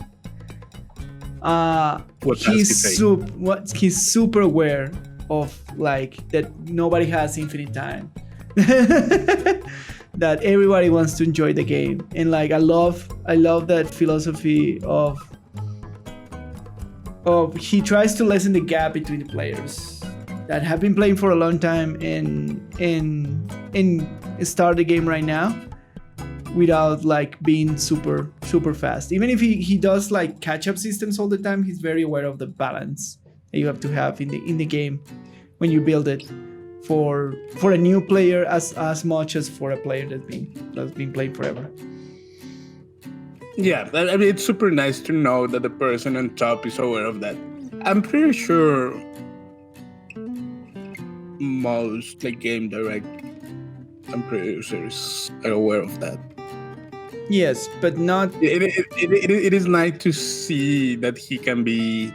He's super aware of like that nobody has infinite time. That everybody wants to enjoy the game, and like I love that philosophy of he tries to lessen the gap between the players that have been playing for a long time and start the game right now without like being super fast. Even if he does like catch-up systems all the time, he's very aware of the balance that you have to have in the game when you build it for a new player as much as for a player that's been playing forever. Yeah, I mean, it's super nice to know that the person on top is aware of that. I'm pretty sure most like game direct and producers are aware of that. Yes, but not. It is nice to see that he can be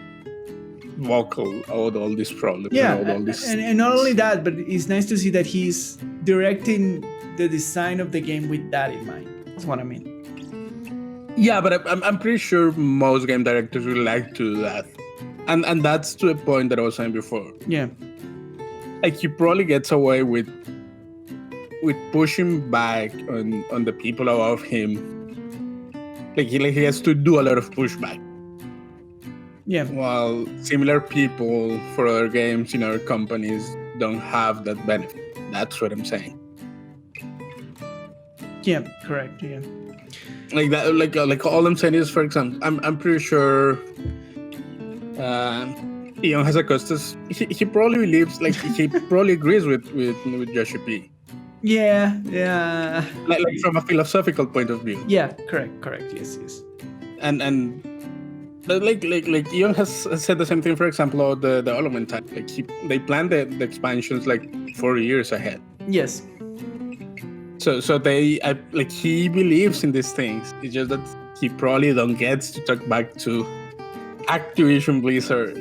vocal about all these problems. Yeah, all this and not only that, but it's nice to see that he's directing the design of the game with that in mind. That's what I mean. Yeah, but I'm pretty sure most game directors would like to do that, and that's to a point that I was saying before. Yeah, like he probably gets away with pushing back on the people above him. Like he has to do a lot of pushback. Yeah. While similar people for other games in other companies don't have that benefit. That's what I'm saying. Yeah, correct. Yeah. Like that. Like all I'm saying is, for example, I'm pretty sure. Ion has a Costas. He probably believes, like he probably agrees with Joshua P. Yeah. Like from a philosophical point of view. Yeah, correct. Yes. And like Ion has said the same thing. For example, about the development time. Like they plan the expansions like 4 years ahead. Yes. So they like he believes in these things. It's just that he probably don't get to talk back to Activision Blizzard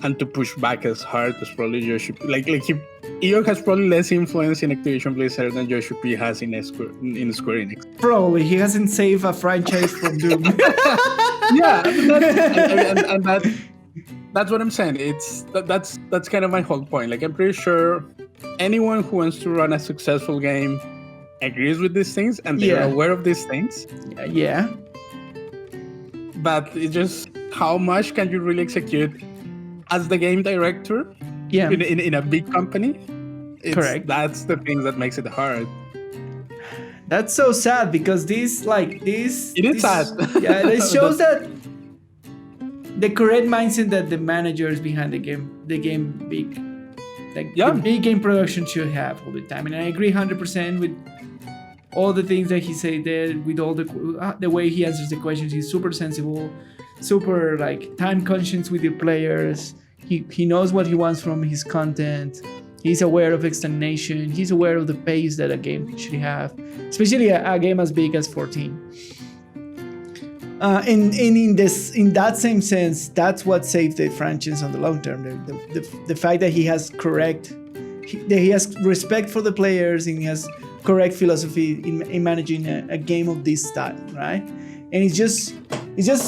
and to push back as hard as probably Joshua P. Like Ion has probably less influence in Activision Blizzard than Joshua P has in Square Enix. Probably he hasn't saved a franchise from doom. Yeah, and that's what I'm saying. That's kind of my whole point. Like I'm pretty sure anyone who wants to run a successful game agrees with these things and they're aware of these things. Yeah. But it's just how much can you really execute as the game director? Yeah. In a big company. Correct. That's the things that makes it hard. That's so sad because It is sad. Yeah, it shows that the correct mindset that the managers behind the game big, like the big game production should have all the time. And I agree 100% all the things that he said there, with all the way he answers the questions. He's super sensible, super like time conscious with the players. He knows what he wants from his content. He's aware of stagnation. He's aware of the pace that a game should have, especially a game as big as 14. In that same sense, that's what saved the franchise on the long term. The fact that he has respect for the players and he has correct philosophy in managing a game of this style, right? And it's just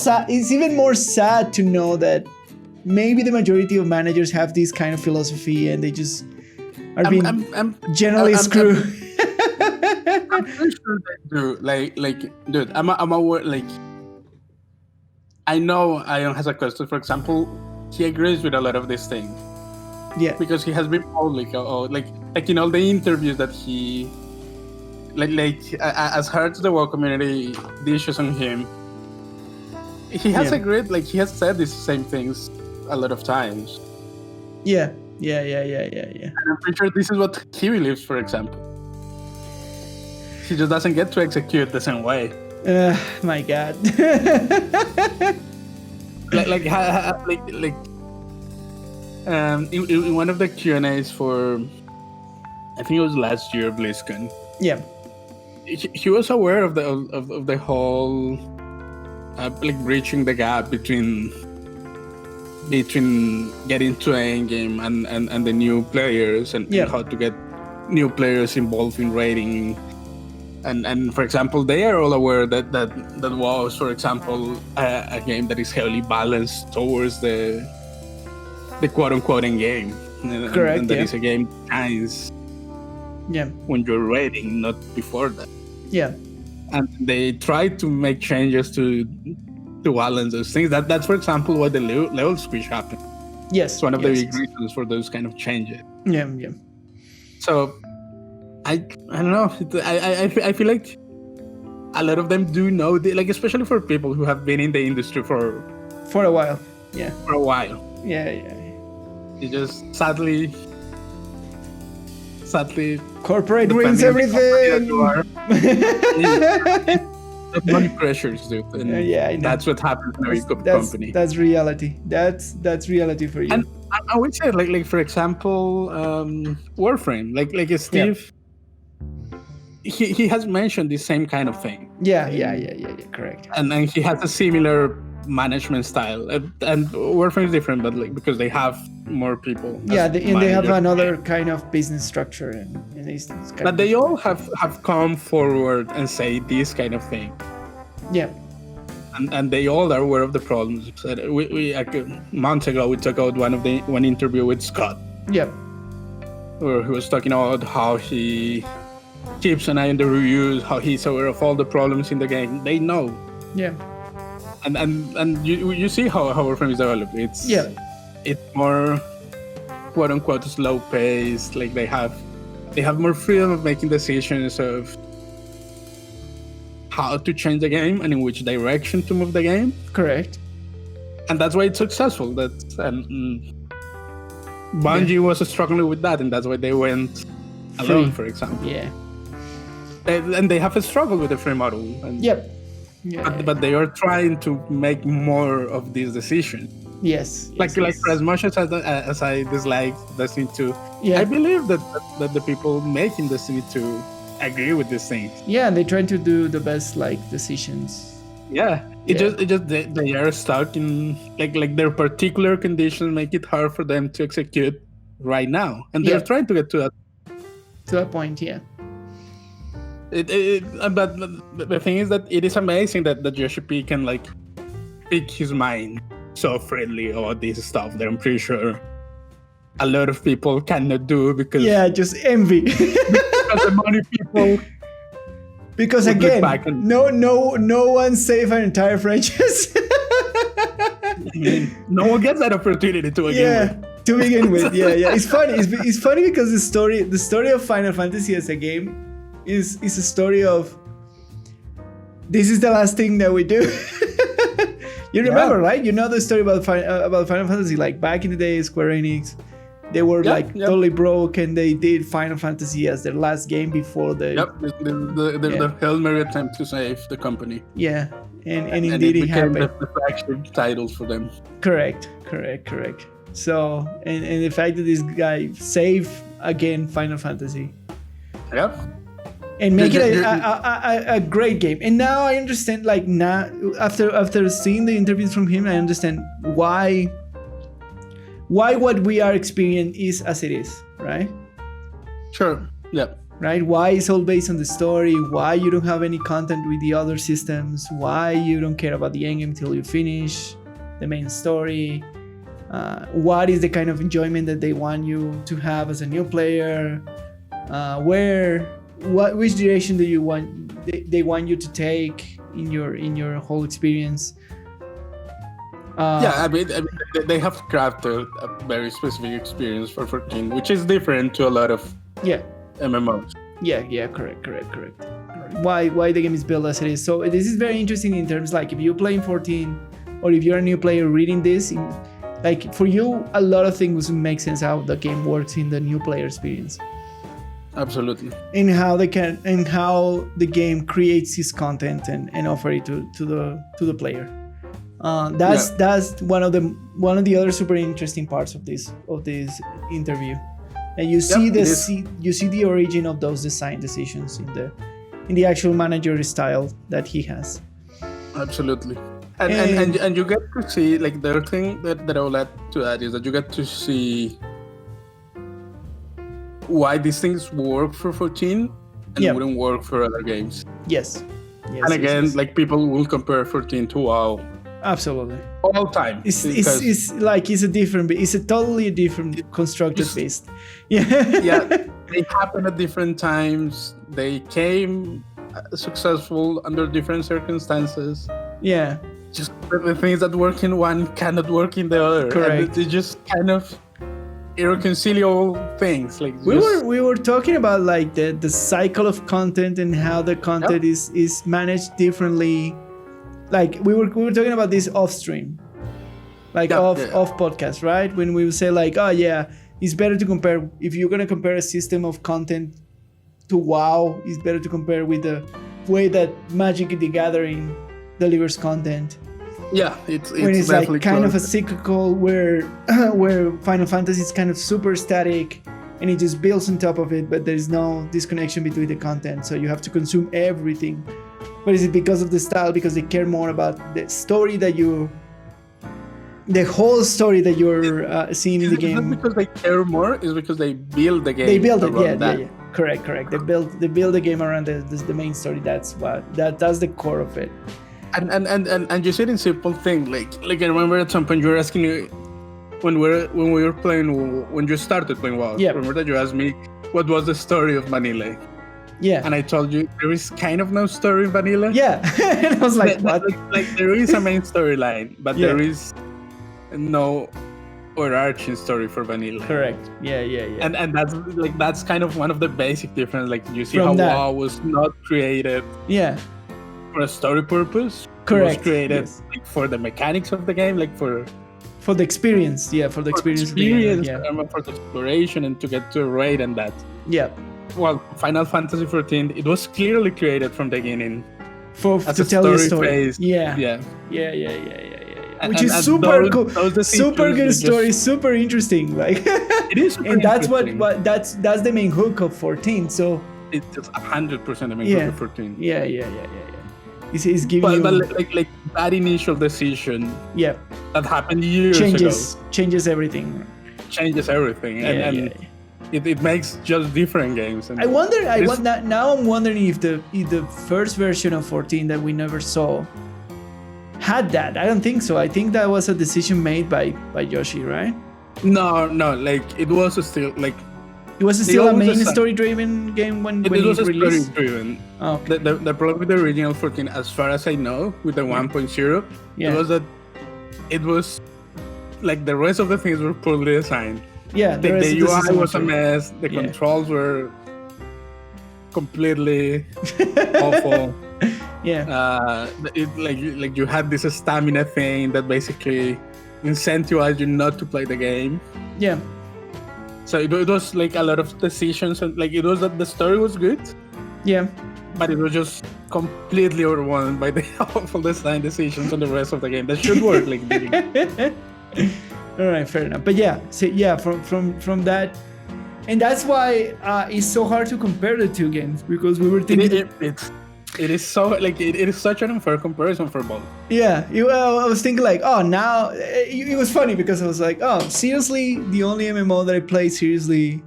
sad. It's even more sad to know that maybe the majority of managers have this kind of philosophy and they just are being generally screwed. I'm pretty sure they do. Like, dude, I'm aware. Like, I know Ion has a question. For example, he agrees with a lot of these things. Yeah. Because he has been public, like in all the interviews that he, as heard to the WoW community, the issues on him. He has agreed. Like, he has said these same things a lot of times. Yeah. And I'm pretty sure this is what he believes, for example. He just doesn't get to execute the same way. My God. In one of the Q&As for, I think it was last year, BlizzCon. Yeah. He was aware of the whole, breaching the gap between getting to an endgame and the new players and how to get new players involved in raiding. And for example, they are all aware that WoW is, for example, a game that is heavily balanced towards the quote-unquote endgame. Correct, and that is a game that shines when you're raiding, not before that. Yeah. And they try to make changes to balance those things. That's, for example, why the level squish happened. Yes. It's one of the big reasons for those kind of changes. Yeah. So, I don't know. I feel like a lot of them do know, especially for people who have been in the industry for a while. Yeah. For a while. Yeah. It just sadly, corporate ruins everything. Money pressures, dude. And that's what happens in every company. That's reality. That's reality for you. And I would say, for example, Warframe, like Steve. He has mentioned the same kind of thing. Yeah, correct. And he has a similar management style. And Warframe is different, but because they have more people. Yeah, they have another kind of business structure and these things. But they all have come forward and say this kind of thing. Yeah. And they all are aware of the problems. We months ago we took out one interview with Scott. Yeah. Where he was talking about how he keeps an eye on the reviews, how he's aware of all the problems in the game. They know. Yeah. And you see how Warframe is developed. It's more quote unquote slow paced. Like they have more freedom of making decisions of how to change the game and in which direction to move the game. Correct. And that's why it's successful. Bungie was struggling with that, and that's why they went alone, for example. Yeah. And they have a struggle with the free model. And but they are trying to make more of these decisions. Yes. Like for as much as I dislike Destiny 2, I believe that the people making Destiny 2 agree with these things. Yeah, and they're trying to do the best decisions. Yeah. It just they are stuck in like their particular conditions make it hard for them to execute right now. And they're trying to get to that. To that point, yeah. But the thing is that it is amazing that Yoshi P can pick his mind so freely about this stuff that I'm pretty sure a lot of people cannot do because just envy. Because the money people. Because again, no one saved an entire franchise. No one gets that opportunity to begin with. To begin with, It's funny. It's funny because the story of Final Fantasy as a game is a story of this is the last thing that we do. You remember, right? You know the story about Final Fantasy, back in the day, Square Enix They were totally broke, and they did Final Fantasy as their last game before the the Hail Mary attempt to save the company. Yeah, and indeed it became happened. the flagship titles for them. Correct. So, and the fact that this guy saved again Final Fantasy. Yeah. And make it a great game. And now I understand, like, now after seeing the interviews from him, I understand why what we are experiencing is as it is, right? Sure. Yeah. Right? Why it's all based on the story, why you don't have any content with the other systems, why you don't care about the endgame until you finish the main story, what is the kind of enjoyment that they want you to have as a new player, which direction do you want they want you to take in your whole experience. I mean, they have crafted a very specific experience for 14, which is different to a lot of MMOs. Yeah, correct. Why the game is built as it is. So this is very interesting in terms, like, if you're playing 14 or if you're a new player reading this, like, for you, a lot of things make sense how the game works in the new player experience. Absolutely. And how the game creates its content and offer it to the player. That's one of the other super interesting parts of this interview. And you see the origin of those design decisions in the actual manager style that he has. Absolutely. And you get to see, like, the other thing that I would like to add is that you get to see why these things work for 14 and wouldn't work for other games. Yes. And again, like, people will compare 14 to WoW. Absolutely. All time. It's a totally different constructed beast. Yeah. They happen at different times. They came successful under different circumstances. Yeah. Just the things that work in one cannot work in the other. Correct. It's just kind of irreconcilable things. Like, we were talking about, like, the cycle of content and how the content is managed differently. Like, we were talking about this off stream, like off podcast, right? When we would say, like, oh yeah, it's better to compare, if you're gonna compare a system of content to WoW, it's better to compare with the way that Magic the Gathering delivers content. Yeah, it's when it's like kind of a cyclical where Final Fantasy is kind of super static and it just builds on top of it, but there's no disconnection between the content, so you have to consume everything. But is it because of the style? Because they care more about the story the whole story that you're seeing in the game? It's not because they care more, it's because they build the game. They build it, yeah. Correct. They build the game around the main story. That's the core of it. And you said in simple thing, like I remember at some point you were asking me when we were playing, when you started playing WoW. Yeah. Remember that you asked me what was the story of Vanilla? Yeah. And I told you there is kind of no story in Vanilla. Yeah. And I was like, what? Like there is a main storyline, but there is no overarching story for Vanilla. Correct. Yeah. And that's kind of one of the basic differences. Like, you see From how that. WoW was not created for a story purpose. Correct. It was created like, for the mechanics of the game, like for the experience. Yeah, for the experience of the game. Yeah. For the exploration and to get to a raid and that. Yeah. Well, Final Fantasy 14, it was clearly created from the beginning to tell the story. Phase. Yeah. Which is and super cool, those super good story, super interesting. Like, it is, and that's what that's the main hook of 14. So it's 100% the main hook of 14. Yeah. It's giving you, but like that initial decision. Yeah. That happened years ago. Changes everything. And it makes just different games. And I wonder. Now I'm wondering if the first version of 14 that we never saw had that. I don't think so. I think that was a decision made by Yoshi, right? No. Like, it was still like. It was still a main story-driven game when it was released? Story-driven. Oh, okay. The problem with the original 14, as far as I know, with the 1.0, it was that it was like the rest of the things were poorly designed. Yeah, the UI was a mess. The controls were completely awful. Yeah. Like you had this stamina thing that basically incentivized you not to play the game. Yeah. So it was like a lot of decisions, and like it was that the story was good, Yeah. but it was just completely overwhelmed by the awful design decisions on the rest of the game. That should work like this. All right, fair enough. But yeah, so yeah, from that, and that's why it's so hard to compare the two games, because we were thinking it is so like it is such an unfair comparison for both. Yeah, I was thinking like, oh, now it was funny because I was like, oh, seriously, the only MMO that I played seriously,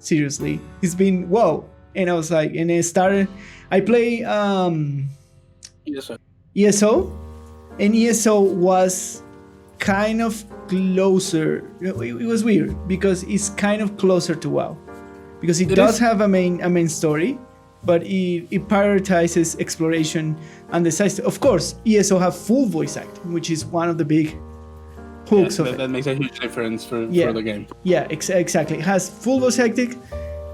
it's been WoW, and I was like, and I play ESO, and ESO was kind of closer. It was weird because it's kind of closer to WoW, because it does have a main story, but it prioritizes exploration and decides. Of course, ESO have full voice acting, which is one of the big hooks of it. That makes a huge difference for the game. Yeah, exactly. It has full voice acting,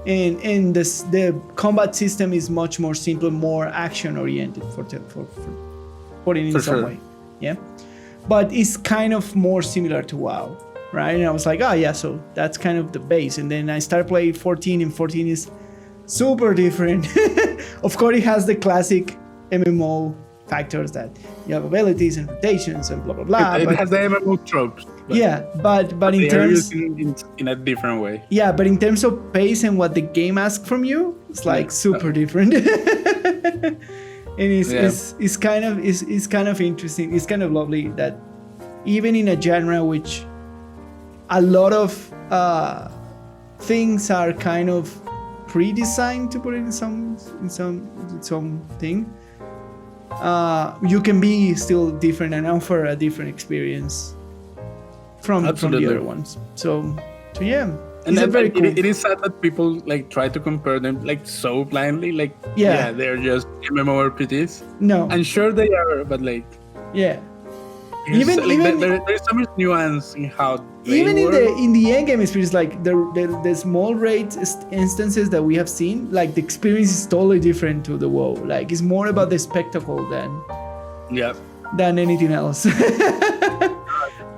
and the combat system is much more simple, more action oriented for putting it in some way. Yeah, but it's kind of more similar to WoW, right? And I was like, oh yeah, so that's kind of the base. And then I started playing 14, and 14 is super different. Of course, it has the classic MMO factors that you have abilities and rotations and blah blah blah. It has the MMO tropes. But in terms in a different way. Yeah, but in terms of pace and what the game asks from you, it's like super different. And it's kind of interesting. It's kind of lovely that even in a genre which a lot of things are kind of pre-designed to put it in some thing, you can be still different and offer a different experience from the other ones. So yeah, and it's very cool. It is sad that people like try to compare them like so blindly. Like they're just MMORPGs. No, I'm sure they are, but like even there's so much nuance in how they even work. in the end game experience, like the small rate instances that we have seen, like the experience is totally different to the WoW. Like it's more about the spectacle than anything else.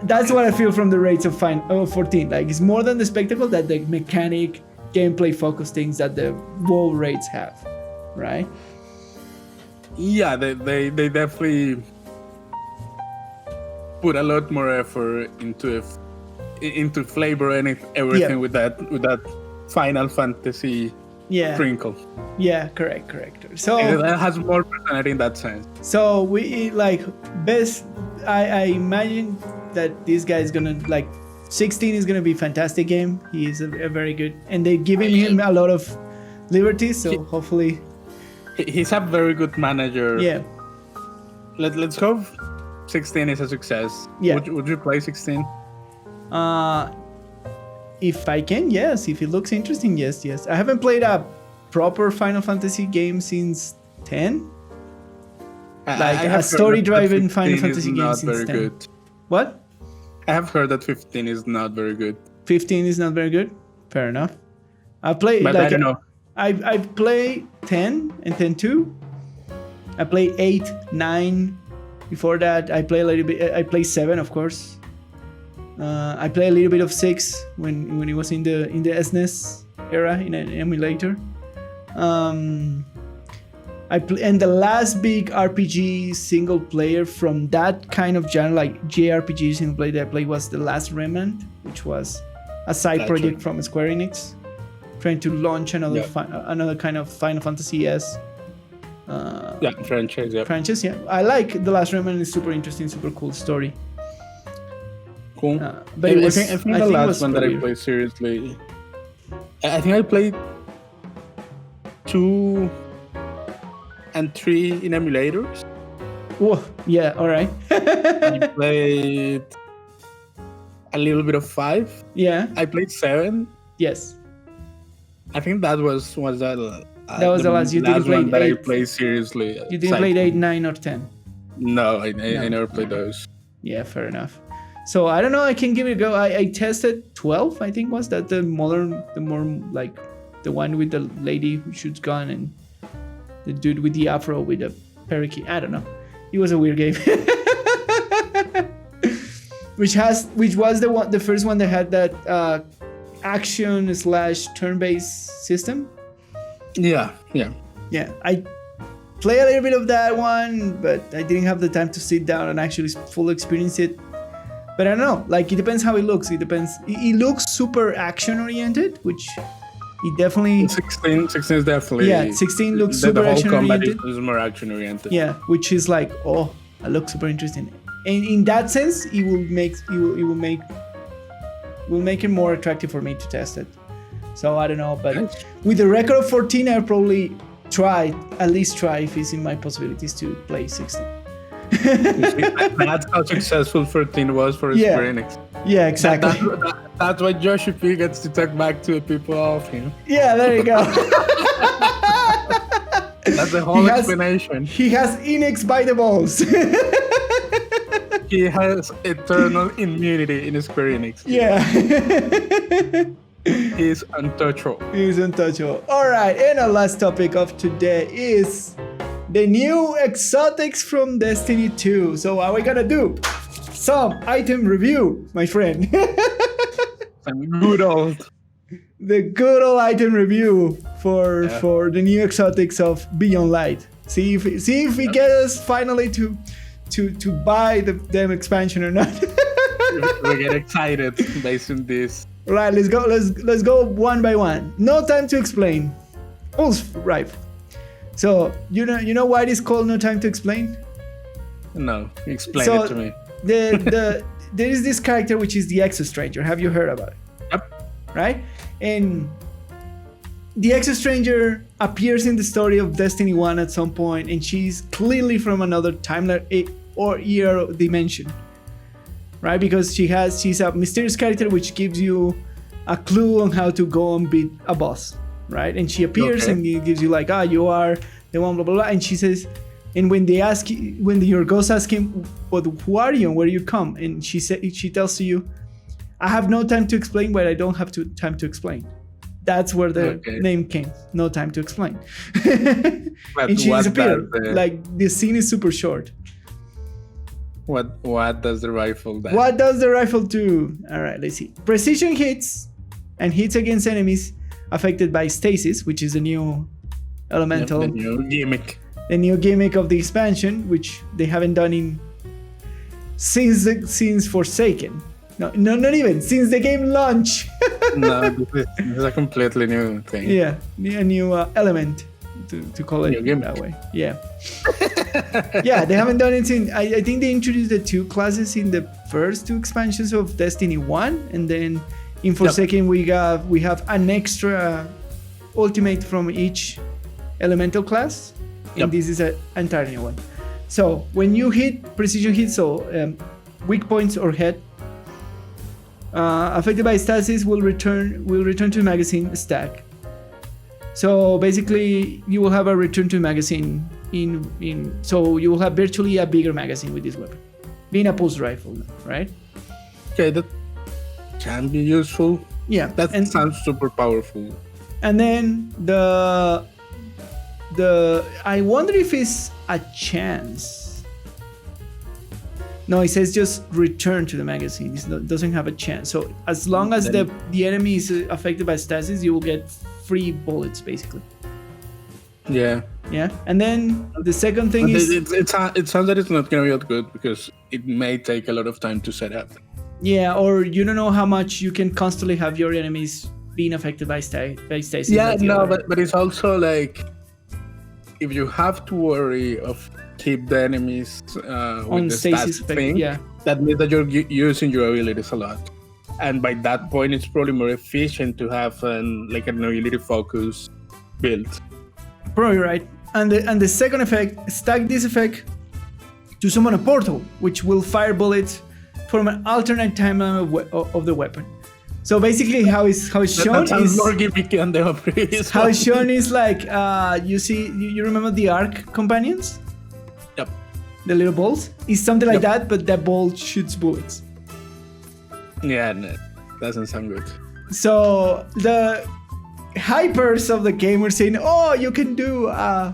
That's what I feel from the rates of 14. Like it's more than the spectacle, that the mechanic, gameplay focused things that the WoW rates have, right? Yeah, they definitely put a lot more effort into flavor and everything with that Final Fantasy sprinkle. Yeah, correct. So it has more personality in that sense. So we like best. I imagine that this guy is gonna 16 is gonna be a fantastic game. He is a very good, and they're giving him a lot of liberty. So hopefully, he's a very good manager. Yeah. Let's hope 16 is a success. Yeah. Would you play 16? If I can, yes. If it looks interesting, yes. I haven't played a proper Final Fantasy game since 10. Like a story-driven Final Fantasy game since 10. Good. What? I have heard that 15 is not very good. 15 is not very good? Fair enough. I play but I don't know. I play 10 and 10-2. I play 8, 9. Before that, I play a little bit. I play 7, of course. I play a little bit of 6 when it was in the SNES era in an emulator. And the last big RPG single player from that kind of genre, like JRPG single player that I played, was The Last Remnant, which was a side project from Square Enix, trying to launch another kind of Final Fantasy S. Franchise. I like The Last Remnant. It's super interesting, super cool story. Cool. But I think the last one that I played seriously, I think I played 2 and 3 in emulators. Oh, yeah, all right. I played a little bit of 5. Yeah. I played 7. Yes. I think that was the last. You didn't play 8. That I played seriously. You didn't play 8, 9, or 10. No, I never played those. Yeah, fair enough. So I don't know. I can give it a go. I tested 12. I think was that the more like the one with the lady who shoots gun and the dude with the afro with the parakeet. I don't know. It was a weird game. which was the first one that had that action / turn-based system. Yeah. I play a little bit of that one, but I didn't have the time to sit down and actually fully experience it. But I don't know, like, it depends how it looks. It depends. It looks super action-oriented, which it definitely... 16 is definitely... Yeah, 16 looks super action-oriented. Is more action-oriented. Yeah, which is like, oh, that looks super interesting. And in that sense, it will make it more attractive for me to test it. So I don't know, but with the record of 14, I'll probably at least try if it's in my possibilities to play 16. That's how successful 13 was for Square Enix. Yeah, exactly. That's why Yoshi P gets to talk back to the people of him. Yeah, there you go. That's the whole explanation. He has Enix by the balls. He has eternal immunity in Square Enix. Yeah. He's untouchable. All right, and our last topic of today is the new exotics from Destiny 2. So what are we gonna do? Some item review, my friend. The good old item review for the new exotics of Beyond Light. See if we get us finally to buy the damn expansion or not. We get excited based on this. Right, let's go one by one. No time to explain. Pulse rifle. So you know why it is called No Time to Explain? No, explain it to me. There is this character which is the Exo-Stranger. Have you heard about it? Yep. Right? And the Exo-Stranger appears in the story of Destiny 1 at some point, and she's clearly from another timeline or era dimension. Right? Because she's a mysterious character which gives you a clue on how to go and beat a boss. Right? And she appears and it gives you like, you are the one, blah, blah, blah. And she says, and when your ghost asks him, but who are you and where you come? And she tells you, I have no time to explain, but I don't have time to explain. That's where the name came. No time to explain. And she disappeared. Like, the scene is super short. What does the rifle do? What does the rifle do? All right, let's see. Precision hits and hits against enemies affected by stasis, which is a new elemental. The new gimmick. The new gimmick of the expansion, which they haven't done since Forsaken. No, not even since the game launch. No, this is a completely new thing. Yeah, a new element to call it that way. Yeah. Yeah, they haven't done it since. I think they introduced the 2 classes in the first 2 expansions of Destiny 1, and then in Forsaken we have an extra ultimate from each elemental class, and this is an entirely new one. So when you hit precision hits, so weak points or head affected by stasis will return to the magazine stack. So basically, you will have a return to magazine so you will have virtually a bigger magazine with this weapon, being a pulse rifle, right? Okay, that can be useful. Yeah, that sounds super powerful. And then I wonder if it's a chance. No, it says just return to the magazine. It doesn't have a chance. So as long as the enemy is affected by stasis, you will get free bullets, basically. Yeah. Yeah. And then the second thing is... It sounds that it's not going to be that good because it may take a lot of time to set up. Yeah, or you don't know how much you can constantly have your enemies being affected by stasis. Yeah, no, but it's also like... If you have to worry of keep the enemies with the stasis thing, that means that you're using your abilities a lot. And by that point, it's probably more efficient to have an ability focus build. Probably right. And the second effect, stack this effect to summon a portal, which will fire bullets from an alternate timeline of the weapon. So basically, how it's shown is more gimmicky than the previous. How it's shown is like you remember the Arc companions? Yep. The little balls. It's something like that, but that ball shoots bullets. Yeah, no, doesn't sound good. So the hypers of the game were saying, "Oh, you can do a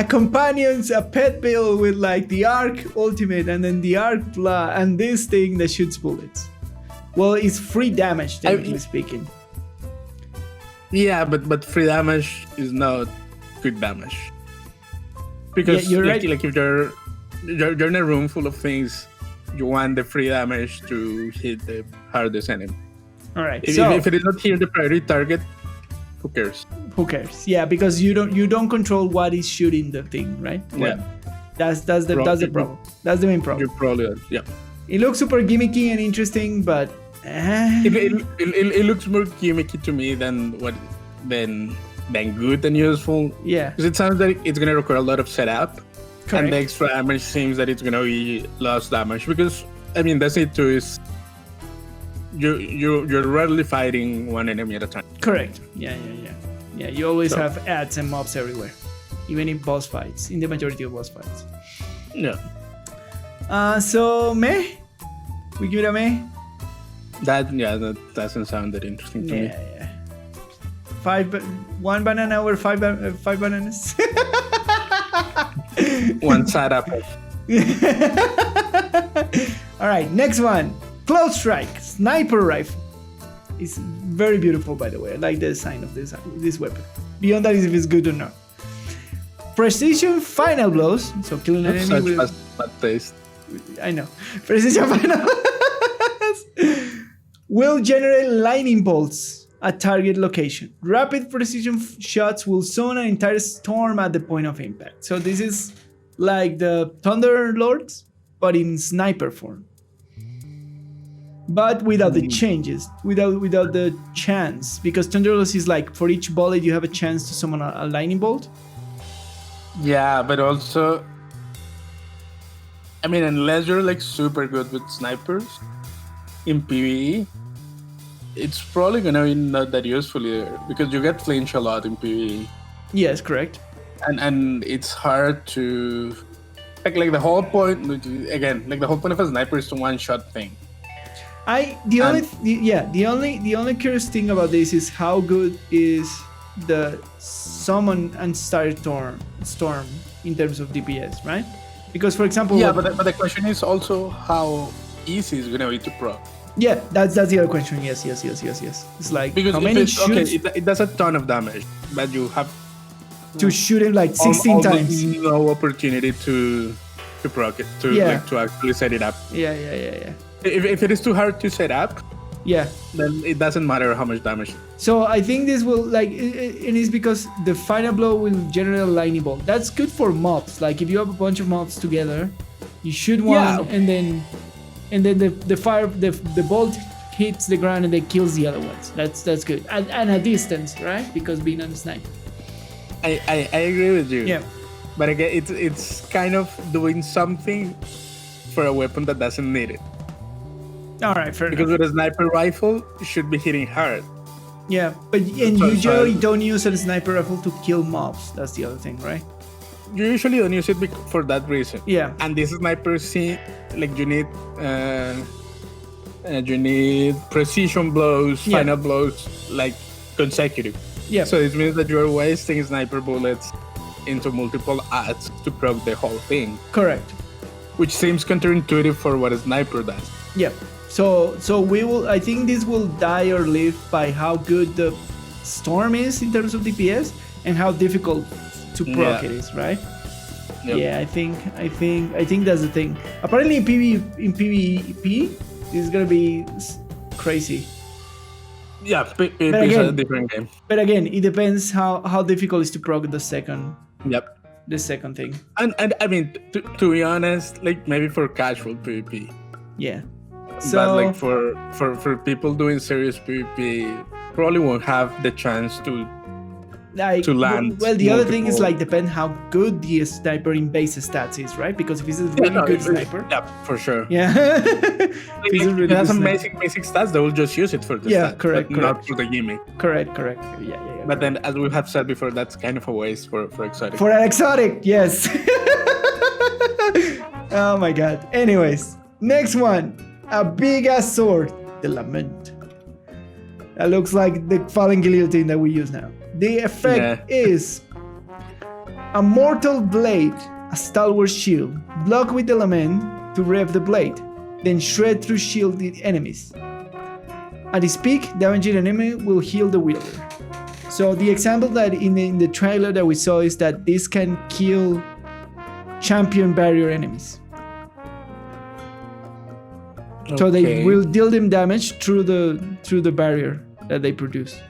companion's a pet build with like the Arc ultimate and then the Arc and this thing that shoots bullets." Well, it's free damage, technically speaking. Yeah, but free damage is not good damage. Because you're right. Like if you're in a room full of things, you want the free damage to hit the hardest enemy. All right. If it is not here the priority target, who cares? Who cares? Yeah, because you don't control what is shooting the thing, right? Yeah. That's the problem. That's the main problem. You probably yeah. It looks super gimmicky and interesting, but it looks more gimmicky to me than good and useful. Yeah. Because it sounds like it's gonna require a lot of setup. Correct. And the extra damage seems that it's gonna be loss damage because Destiny 2 is you're rarely fighting one enemy at a time. Correct. Yeah. You always have ads and mobs everywhere, even in boss fights. In the majority of boss fights. Yeah. So meh. We give it a meh. That doesn't sound that interesting to me. Yeah. 1 banana or 5 bananas. One setup. All right, next one. Close strike, sniper rifle. It's very beautiful, by the way. I like the design of this weapon. Beyond that, if it's good or not. Precision final blows. So killing an enemy with bad taste. I know. Precision final blows will generate lightning bolts at target location. Rapid precision shots will zone an entire storm at the point of impact. So this is like the Thunder Lords, but in sniper form. But without the changes, without the chance, because Thunder Lords is like for each bullet you have a chance to summon a lightning bolt. Yeah, but also, unless you're like super good with snipers in PvE, it's probably gonna be not that useful either because you get flinch a lot in PvE. Yes, correct. And it's hard to like the whole point the whole point of a sniper is to one-shot thing. The only curious thing about this is how good is the summon and start storm in terms of DPS, right? Because for example, but the question is also how easy is gonna be to proc. Yeah, that's the other question. Yes. It's like because how many shoots? It does a ton of damage, but you have to shoot it like 16 times. No opportunity to proc it to actually set it up. Yeah. If it is too hard to set up, then it doesn't matter how much damage. So I think this will it is because the final blow will generate a lightning bolt. That's good for mobs. Like if you have a bunch of mobs together, you shoot one and then the bolt hits the ground and then kills the other ones. That's good. And a distance, right? Because being on a sniper. I agree with you. Yeah. But again, it's kind of doing something for a weapon that doesn't need it. All right, fair because enough. with a sniper rifle, you should be hitting hard. Yeah, but you usually don't use a sniper rifle to kill mobs. That's the other thing, right? You usually don't use it for that reason. Yeah. And this sniper you need precision blows, final blows, like consecutive. Yeah. So it means that you're wasting sniper bullets into multiple ads to proc the whole thing. Correct. Which seems counterintuitive for what a sniper does. Yeah. So we will. I think this will die or live by how good the storm is in terms of DPS and how difficult to proc it is, right? Yep. Yeah, I think that's the thing. Apparently in PvP, this is gonna be crazy. Yeah, PvP is a different game. But again, it depends how difficult it is to proc the second. Yep. The second thing. And to be honest, like maybe for casual PvP. Yeah. So, but like for people doing serious PvP, probably won't have the chance to land. Well, the other thing is depend how good the sniper in base stats is, right? Because if it's a really good sniper, for sure. Yeah. It has some basic stats. They will just use it for the stats, correct. Not for the gimmick. Correct. Yeah. But then, as we have said before, that's kind of a waste for exotic. For an exotic, yes. Oh my god. Anyways, next one. A big ass sword, the Lament. That looks like the fallen guillotine that we use now. The effect is a mortal blade, a stalwart shield. Block with the Lament to rev the blade, then shred through shielded enemies. At its peak, damaging an enemy will heal the wielder. So the example that in the trailer that we saw is that this can kill champion barrier enemies. Okay. So they will deal them damage through the barrier that they produce.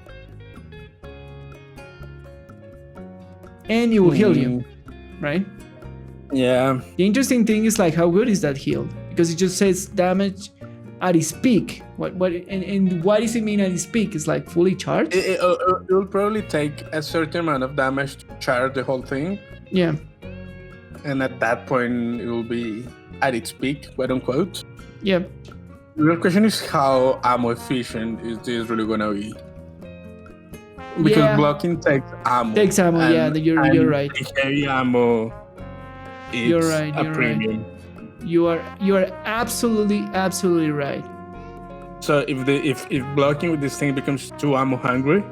And it will heal you, right? Yeah. The interesting thing is like how good is that heal? Because it just says damage at its peak. What and what does it mean at its peak? It's like fully charged? It will probably take a certain amount of damage to charge the whole thing. Yeah. And at that point, it will be at its peak, quote unquote. Yeah. The real question is how ammo efficient is this really gonna be? Because blocking takes ammo. You're right. Heavy ammo, it's a premium. Right. You are absolutely right. So if blocking with this thing becomes too ammo hungry,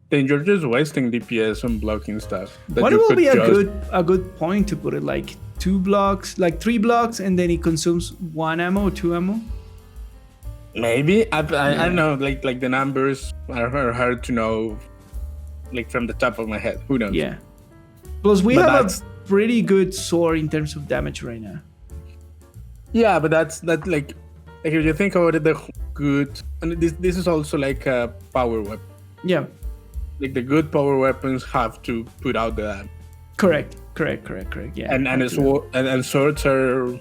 then you're just wasting DPS on blocking stuff. What will be a good point to put it? Like 2 blocks, like 3 blocks, and then it consumes 1 ammo or 2 ammo? Maybe I don't know. Like the numbers are hard to know, like from the top of my head. Who knows? Yeah. Plus we have a pretty good sword in terms of damage right now. Yeah, but that's like if you think about it, the good, and this is also like a power weapon. Yeah. Like the good power weapons have to put out the. Correct. Yeah. And swords are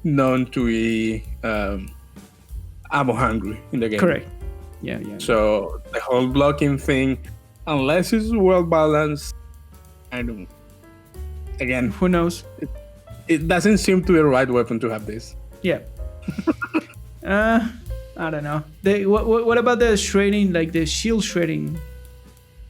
known to be ammo hungry in the game. Correct. Yeah. So the whole blocking thing, unless it's well balanced, and again, who knows? It doesn't seem to be the right weapon to have this. Yeah. I don't know. What about the shredding, like the shield shredding?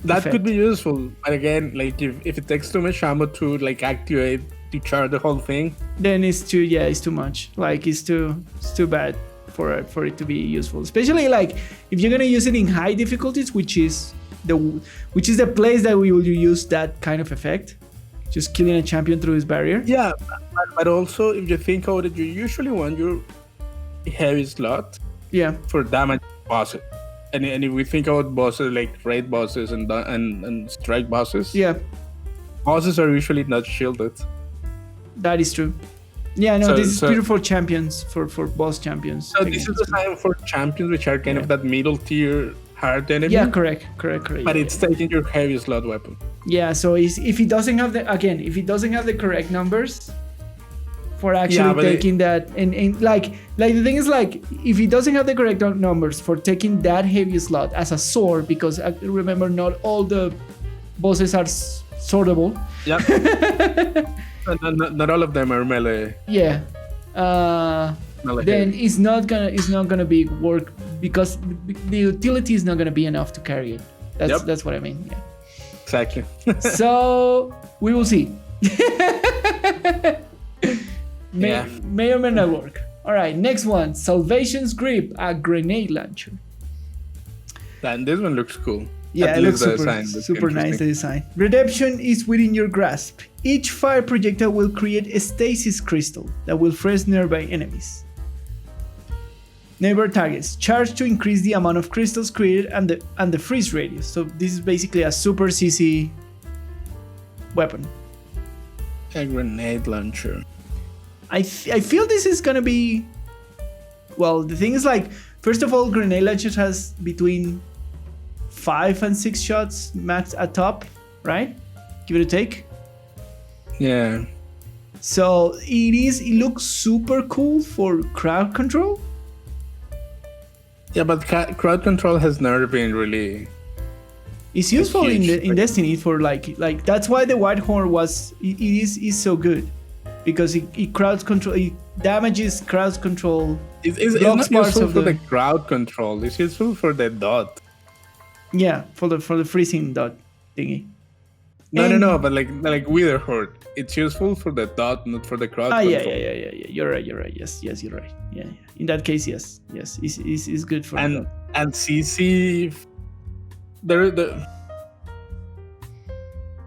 That effect? Could be useful, but again, like if it takes too much ammo to like activate to charge the whole thing, then it's too much. Like it's too bad for it to be useful. Especially like if you're gonna use it in high difficulties, which is the place that we will use that kind of effect, just killing a champion through his barrier. Yeah, but also if you think about it, you usually want your heavy slot. Yeah. For damage bosses. And if we think about bosses like raid bosses and strike bosses, yeah, bosses are usually not shielded. That is true. Yeah, no, this is pure for champions, for boss champions. So this is the time for champions, which are kind of that middle tier hard enemy. Yeah, correct. But it's taking your heavy slot weapon. Yeah, so if it doesn't have the correct numbers for actually taking that, and like the thing is like if it doesn't have the correct numbers for taking that heavy slot as a sword, because remember not all the bosses are swordable. Yeah. not all of them are melee. Yeah. Then it's not gonna be work because the utility is not gonna be enough to carry it. That's what I mean. Yeah. Exactly. So we will see. May or may not work. All right, next one. Salvation's Grip, a grenade launcher. And this one looks cool. Yeah, it looks super nice, the design. Redemption is within your grasp. Each fire projectile will create a stasis crystal that will freeze nearby enemies. Neighbor targets. Charge to increase the amount of crystals created and the freeze radius. So this is basically a super CC weapon. A grenade launcher. I feel this is gonna be... Well, the thing is like, first of all, grenade launchers has between 5 and 6 shots max at top, right? Give it a take. Yeah. So it looks super cool for crowd control. Yeah, but crowd control has never been really... It's useful in Destiny for like that's why the White Horn is so good. Because it crowd control, it damages crowd control. It's not useful for the crowd control. It's useful for the dot. Yeah, for the freezing dot thingy. No, but like Wither Horde, it's useful for the dot, not for the crowd control. Yeah. You're right. Yes, you're right. Yeah. In that case, yes, it's good for. And CC,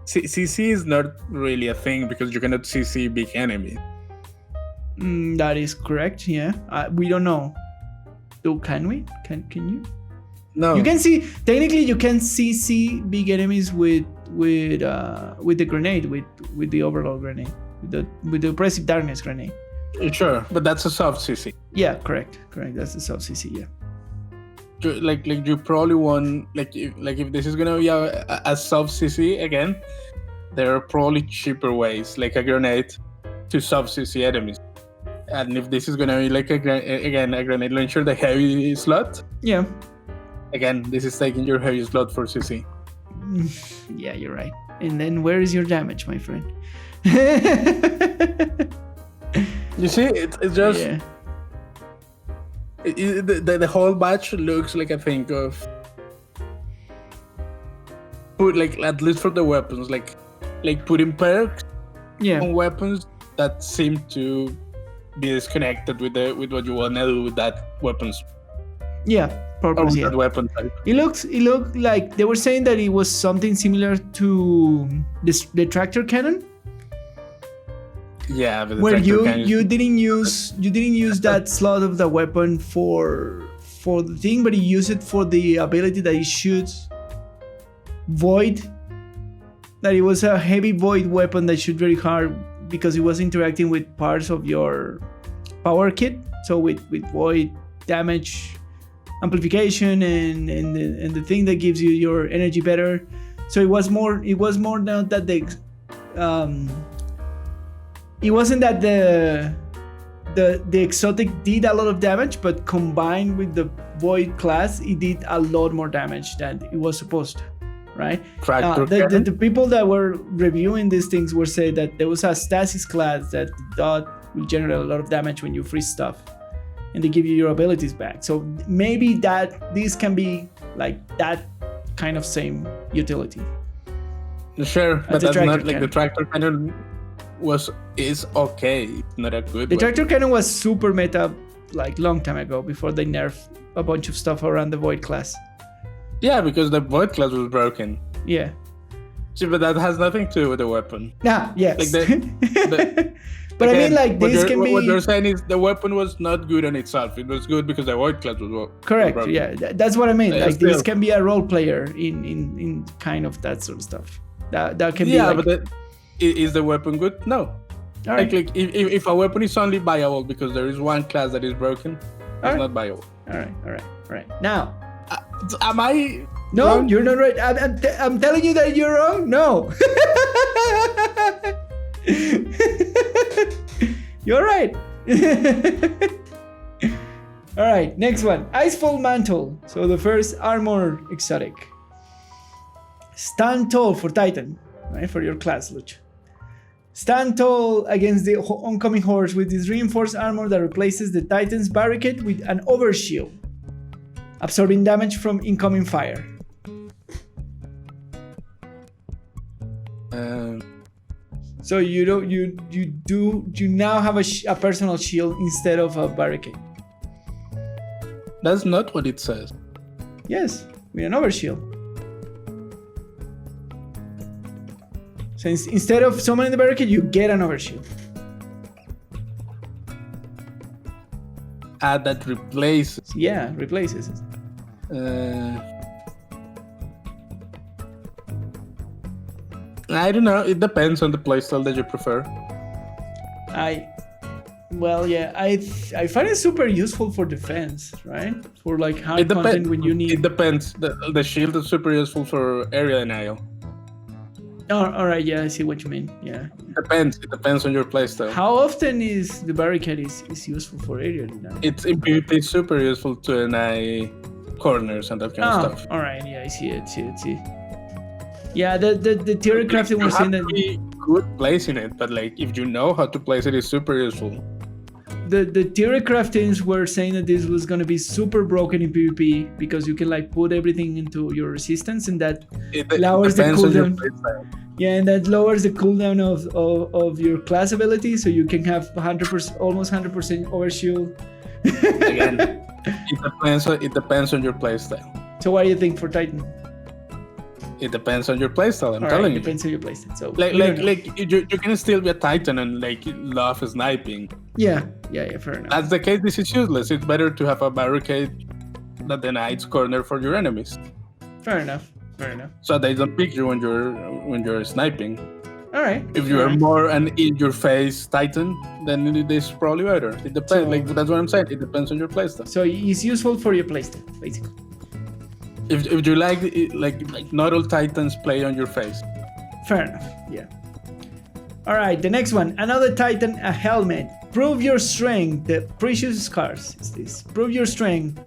CC is not really a thing because you cannot CC big enemy. That is correct. Yeah, we don't know. can we? Can you? No. You can see, technically you can see big enemies with the grenade, with the overload grenade, with the oppressive darkness grenade. Sure, but that's a soft CC. Yeah, correct. That's the soft CC. Yeah. Like you probably want if this is gonna be a soft CC again, there are probably cheaper ways, like a grenade, to soft CC enemies. And if this is gonna be like a grenade launcher, the heavy slot. Yeah. Again, this is taking your heavy slot for CC. Yeah, you're right. And then where is your damage, my friend? You see, it's just. Yeah. The whole batch looks like a thing of at least for the weapons, like putting perks on weapons that seem to be disconnected with what you want to do with that weapons. Yeah, purpose. That weapon type. It looked like they were saying that it was something similar to the tractor cannon. Yeah, but where you didn't use that slot of the weapon for the thing, but you use it for the ability that it shoots void. That it was a heavy void weapon that shot very hard because it was interacting with parts of your power kit. So with void damage, amplification, and the thing that gives you your energy better. So it was more now that it wasn't that the exotic did a lot of damage, but combined with the void class, it did a lot more damage than it was supposed to, right? The people that were reviewing these things were saying that there was a stasis class that will generate a lot of damage when you freeze stuff, and they give you your abilities back. So maybe this can be like that kind of same utility. Sure, but that's not like the tractor cannon is okay. It's not a good. The tractor cannon was super meta like long time ago before they nerfed a bunch of stuff around the void class. Yeah, because the void class was broken. Yeah. See, but that has nothing to do with the weapon. Yes. Like but again, I mean, like this can be. What they're saying is the weapon was not good on itself. It was good because the void class was correct. broken. Yeah, that's what I mean. Yeah, like still. This can be a role player in kind of that sort of stuff. That can be. Yeah, like, but is the weapon good? No. All right. Like if a weapon is only viable because there is one class that is broken, it's not viable. All right. Now, am I? No, wrong? You're not right. I'm telling you that you're wrong. No. You're right. All right, next one. Icefall Mantle. So the first armor exotic. Stand tall for Titan, right? For your class, Lucho. Stand tall against the oncoming hordes with this reinforced armor that replaces the Titan's barricade with an overshield, absorbing damage from incoming fire. So you now have a personal shield instead of a barricade. That's not what it says. Yes, with an overshield. So instead of summoning the barricade, you get an overshield. That replaces. Yeah, replaces it. I don't know. It depends on the playstyle that you prefer. I find it super useful for defense, right? For like high content when you need. It depends. The shield is super useful for area denial. Oh, all right. Yeah, I see what you mean. Yeah. It depends on your playstyle. How often is the barricade is useful for area denial? It's in PvP super useful to deny corners and that kind of stuff. All right. Yeah, I see it. Yeah, the theory crafting was saying that be good placing it, but like if you know how to place it, it's super useful. The theory craftings were saying that this was gonna be super broken in PvP because you can like put everything into your resistance and that lowers the cooldown. Yeah, and that lowers the cooldown of your class ability, so you can have 100%, almost 100% overshield. Again, it depends on your playstyle. So what do you think for Titan? It depends on your playstyle. I'm telling you. It depends on your playstyle. So You can still be a Titan and love sniping. Yeah, fair enough. That's the case. This is useless. It's better to have a barricade that denies corner for your enemies. Fair enough. So they don't pick you when you're sniping. All right. If you are more an in-your-face Titan, then it is probably better. It depends. That's what I'm saying. It depends on your playstyle. So it's useful for your playstyle, basically. If you like not all Titans play on your face. Fair enough. Yeah. All right. The next one. Another Titan, a helmet. Prove your strength. The precious scars is this. Prove your strength.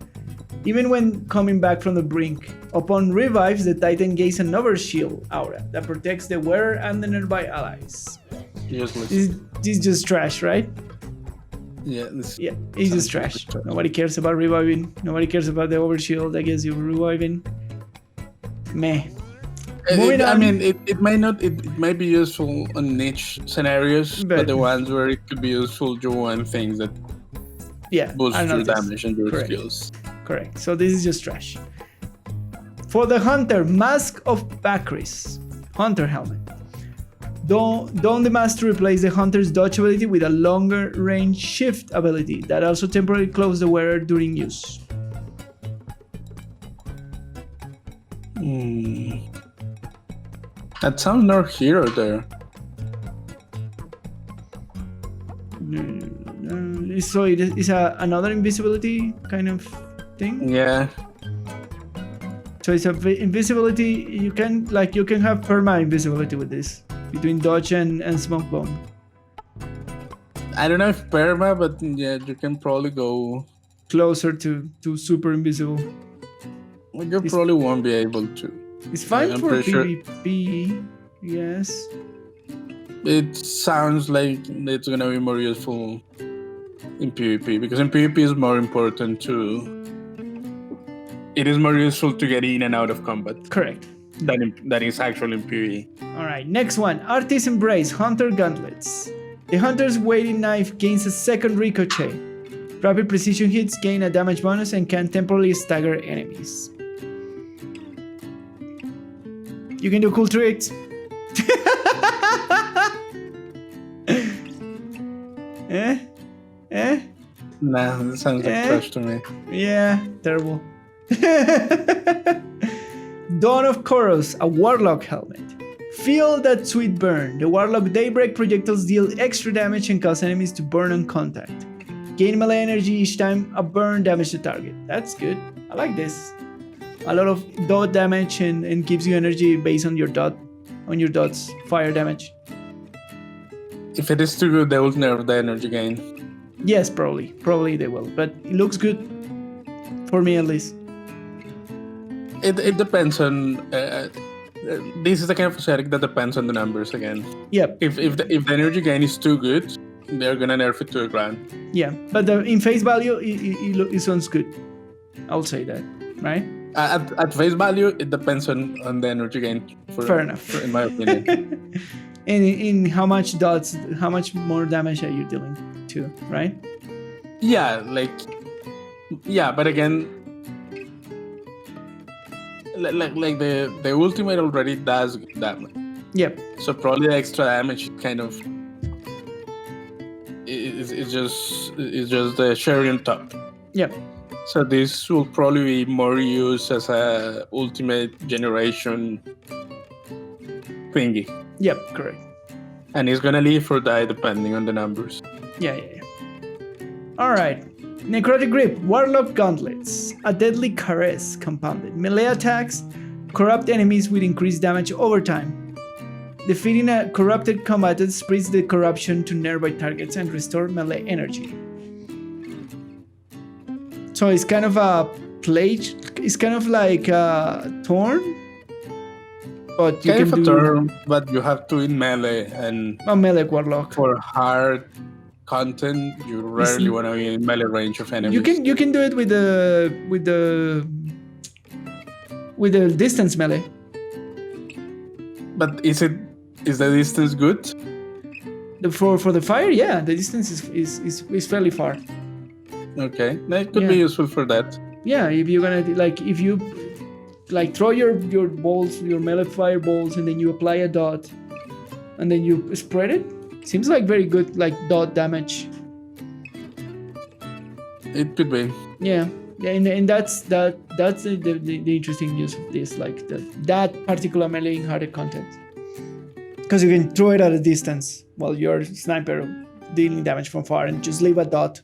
Even when coming back from the brink. Upon revives, the Titan gains an overshield aura that protects the wearer and the nearby allies. Useless. This is just trash, right? Yeah. It's just trash. Nobody cares about reviving. Nobody cares about the overshield. I guess you're reviving. Meh. Moving on. It may be useful on niche scenarios, but the ones where it could be useful, you want things that boost your damage and your skills. Correct. So this is just trash. For the Hunter, Mask of Bakris. Hunter helmet. Don the mask to replace the Hunter's dodge ability with a longer range shift ability that also temporarily closes the wearer during use. That sounds more hero there. So it is another invisibility kind of thing? Yeah. So it's invisibility. You can have perma invisibility with this between dodge and smoke bomb. I don't know if perma, but yeah, you can probably go closer to super invisible. Well, you probably won't be able to. It's fine for PvP, yes. It sounds like it's gonna be more useful in PvP because in PvP is more important to. It is more useful to get in and out of combat. Correct. That is actually in PvE. Alright, next one. Artist Embrace, Hunter Gauntlets. The Hunter's weighting knife gains a second ricochet. Rapid precision hits gain a damage bonus and can temporarily stagger enemies. You can do cool tricks. Nah, that sounds like trash to me. Yeah, terrible. Dawn of Koros, a Warlock helmet. Feel that sweet burn. The Warlock Daybreak projectiles deal extra damage and cause enemies to burn on contact. Gain melee energy each time a burn damage the target. That's good. I like this. A lot of dot damage and gives you energy based on your dot's fire damage. If it is too good, they will nerf the energy gain. Yes, probably. Probably they will. But it looks good. For me at least. It depends on. This is the kind of aesthetic that depends on the numbers again. Yep. If the energy gain is too good, they're gonna nerf it to the ground. Yeah, but in face value, it sounds good. I'll say that, right? At face value, it depends on the energy gain. Fair enough. In my opinion. in how much dots, how much more damage are you dealing to, right? Yeah, but again, like the ultimate already does damage. Yep. So probably the extra damage kind of is just the cherry on top. Yep. So this will probably be more used as a ultimate generation thingy. Yep, correct. And it's gonna live or die depending on the numbers. Yeah. Alright. Necrotic Grip, Warlock Gauntlets. A deadly caress compounded. Melee attacks corrupt enemies with increased damage over time. Defeating a corrupted combatant spreads the corruption to nearby targets and restore melee energy. So it's kind of a plage. It's kind of like a thorn. But you can do turn, but you have to in melee and a melee warlock. For hard content, you rarely want to be in melee range of enemies. You can do it with the distance melee. But is the distance good? For the fire, yeah, the distance is fairly far. Okay, that could be useful for that. Yeah, if you're gonna like throw your balls, your melee fireballs, and then you apply a dot, and then you spread it. Seems like very good, like dot damage. It could be. Yeah, and that's the interesting use of this, like that particular melee encountered content, because you can throw it at a distance while you're sniper dealing damage from far, and just leave a dot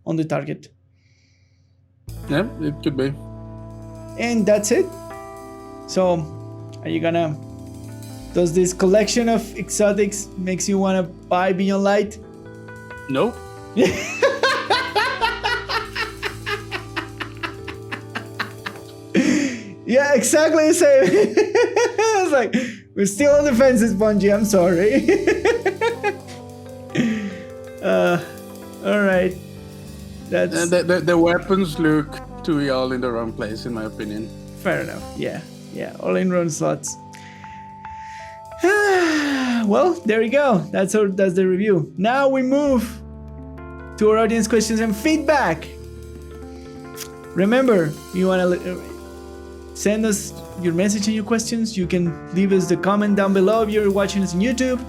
on the target. Yeah, it could be. And that's it. So, are you gonna? Does this collection of exotics makes you wanna buy Beyond Light? Nope. Yeah, exactly the same. It's like, we're still on the fences, Bungie. I'm sorry. All right. That's the weapons look to be all in the wrong place, in my opinion. fair enough. Yeah, all in run slots. Well, there you go. That's the review. Now we move to our audience questions and feedback. Remember, you want to send us your message and your questions, you can leave us the comment down below if you're watching us on YouTube.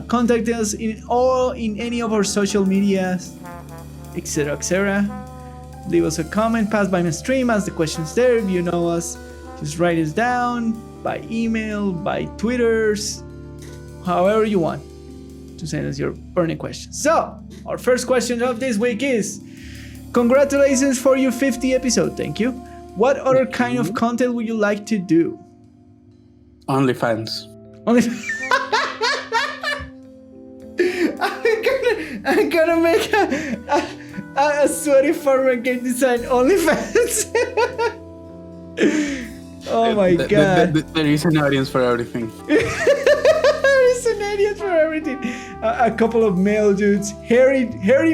Contact us in any of our social medias, etc. Leave us a comment, pass by my stream, ask the questions there. If you know us, just write us down by email, by Twitters, however you want to send us your burning questions. So, our first question of this week is, congratulations for your 50th episode. Thank you. What other kind of content would you like to do? OnlyFans. I'm gonna make a sweaty farmer game design OnlyFans. Oh my god. There is an audience for everything. There is an audience for everything. A couple of male dudes, hairy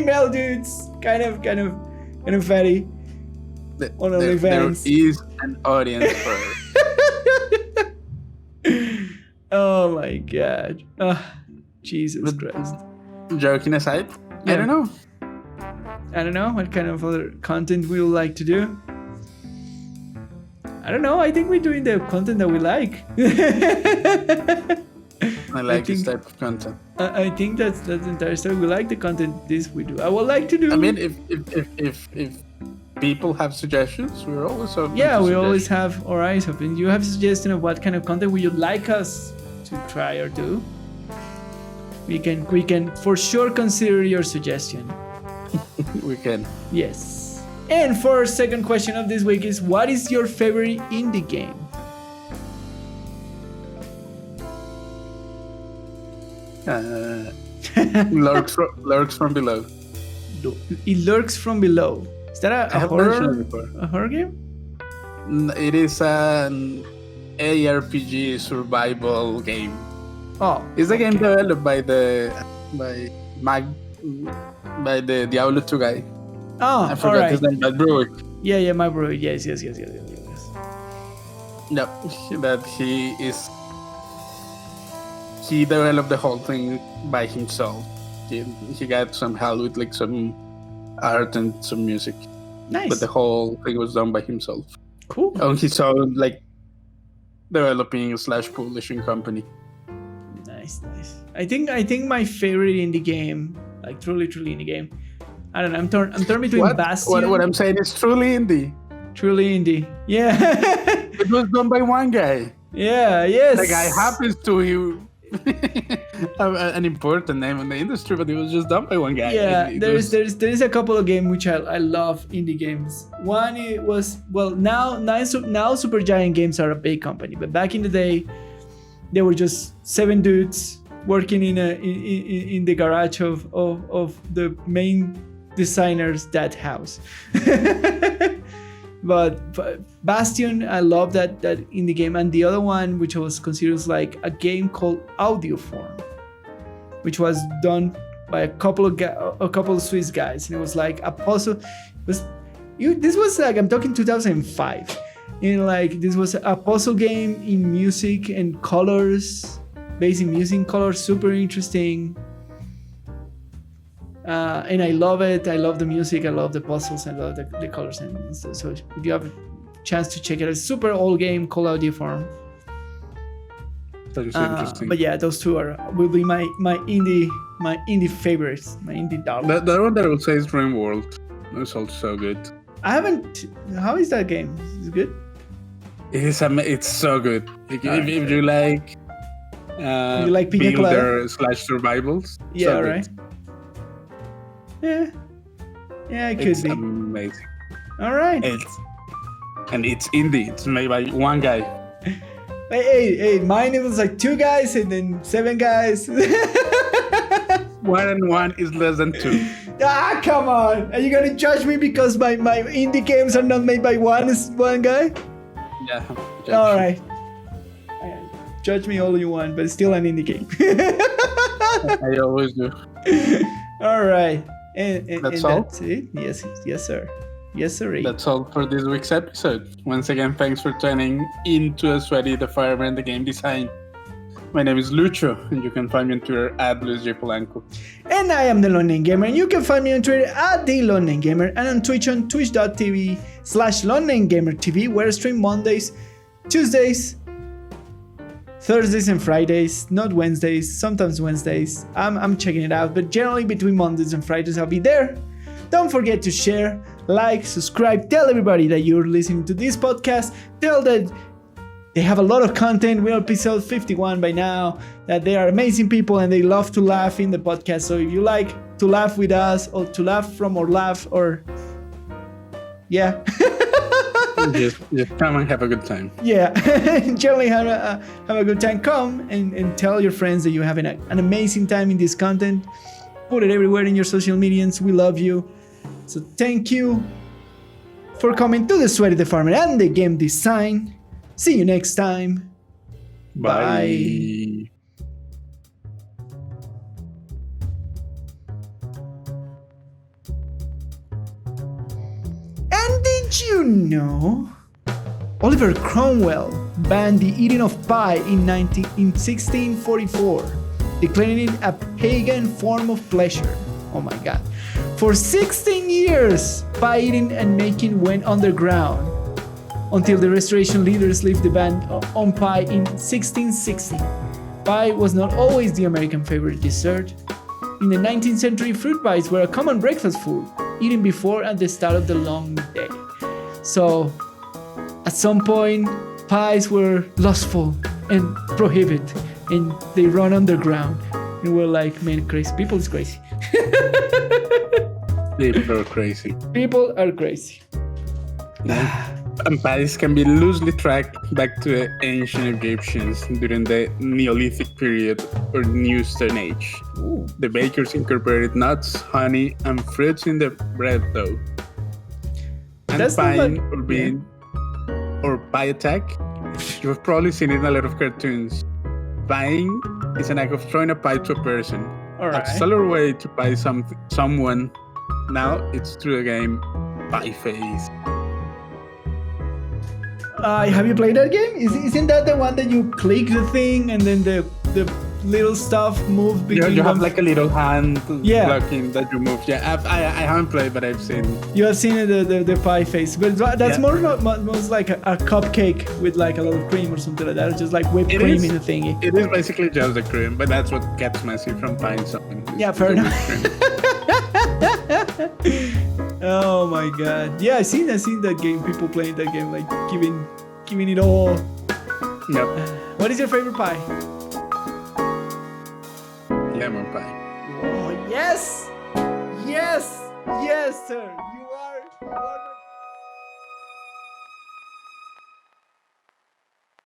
male dudes, kind of fatty. On OnlyFans. There is an audience for it. Oh my god. Jesus Christ. Joking aside, Yeah. I don't know. I don't know what kind of other content we would like to do. I don't know. I think we're doing the content that we like. I like this type of content. I think that's the entire story. We like the content this we do. I would like to do. I mean, if people have suggestions, we're always open. Yeah, to we always suggestions. have our eyes open. You have a suggestion of what kind of content would you like us to try or do? We can for sure consider your suggestion. We can. Yes. And for our second question of this week is, what is your favorite indie game? Lurks from below. It lurks from below. Is that I a have horror? mentioned it before. A horror game? It is an ARPG survival game. Oh, It's a game developed by the Diablo 2 guy. Oh, I forgot alright. his name, but Brewick. Yeah, my bro. Yes. No, that he developed the whole thing by himself. He got some help with like some art and some music, Nice. but the whole thing was done by himself Cool. on his own, like developing / publishing company. Nice. I think my favorite indie game, like truly indie game. I don't know. I'm torn between Bastion. What I'm saying is truly indie. Truly indie. Yeah. It was done by one guy. Yeah. Yes. The guy happens to have an important name in the industry, but it was just done by one guy. Yeah, It there was- is a couple of games which I love indie games. One it was now Supergiant Games are a big company, but back in the day, they were just 7 dudes working in the garage of the main designer's dad house. But Bastion, I love that indie game, and the other one, which was considered like a game called Audioform, which was done by a couple of Swiss guys, and it was like a puzzle. This was like, I'm talking 2005, and like this was a puzzle game in music and colors, based in music and colors, super interesting. And I love it. I love the music. I love the puzzles. I love the colors. And so if you have chance to check it out. It's a super old game called Audio Farm. Sounds interesting. But yeah, those two will be my indie favorites, my indie dog. The one that I would say is Dream World. It's also so good. I haven't. How is that game? Is it good? It's so good. If you like, you like Pina Colada? builder/survivals. Yeah, so right. Yeah, it could it's be amazing. All right. It's indie. It's made by one guy. Hey, mine it was like 2 guys and then 7 guys. 1 and 1 is less than 2. Come on. Are you going to judge me because my indie games are not made by one guy? Yeah. All right. Judge me all you want, but it's still an indie game. I always do. All right. And that's all? That's it? Yes, sir. Yes, sir. That's all for this week's episode. Once again, thanks for tuning into The Sweaty, the Farmer, and the Game Design. My name is Lucho, and you can find me on Twitter at LuisJPolanco. And I am the Lone Name Gamer, and you can find me on Twitter at the Lone Name Gamer, and on Twitch on twitch.tv/Lone Name Gamer TV, where I stream Mondays, Tuesdays, Thursdays, and Fridays. Not Wednesdays. Sometimes Wednesdays. I'm checking it out, but generally between Mondays and Fridays I'll be there. Don't forget to share, like, subscribe, tell everybody that you're listening to this podcast, tell that they have a lot of content. We're on episode 51 by now, that they are amazing people and they love to laugh in the podcast. So if you like to laugh with us or to laugh from our laugh or... Yeah. just come and have a good time. Yeah. Generally have a good time. Come and tell your friends that you're having an amazing time in this content. Put it everywhere in your social medias. We love you. So thank you for coming to The Sweaty, the Farmer, and the Game Design. See you next time. Bye. And did you know Oliver Cromwell banned the eating of pie in 1644, declaring it a pagan form of pleasure? Oh my god. For 16 years, pie eating and making went underground until the Restoration leaders lifted the ban on pie in 1660. Pie was not always the American favorite dessert. In the 19th century, fruit pies were a common breakfast food, eaten before and the start of the long day. So, at some point, pies were lustful and prohibited, and they run underground. And we're like, man, crazy. People is crazy. People are crazy. People are crazy. And pies can be loosely tracked back to the ancient Egyptians during the Neolithic period or New Stone Age. Ooh. The bakers incorporated nuts, honey, and fruits in the bread dough. And That's pie or bean or pie attack, you have probably seen it in a lot of cartoons. Pieing is an act of throwing a pie to a person. All right. A stellar way to pie someone. Now it's through the game Pie Face. Have you played that game? Isn't that the one that you click the thing and then the little stuff move between You have like a little hand blocking that you move. Yeah, I haven't played, but I've seen. You have seen the pie face, but that's more like a cupcake with like a lot of cream or something like that. It's just like whipped cream in the thingy. It is basically just the cream, but that's what gets messy from pieing something. Yeah, fair enough. Oh my god. Yeah, I seen that game. People playing that game, like giving it all. Yep. What is your favorite pie? Lemon pie. Oh yes, yes, sir. You are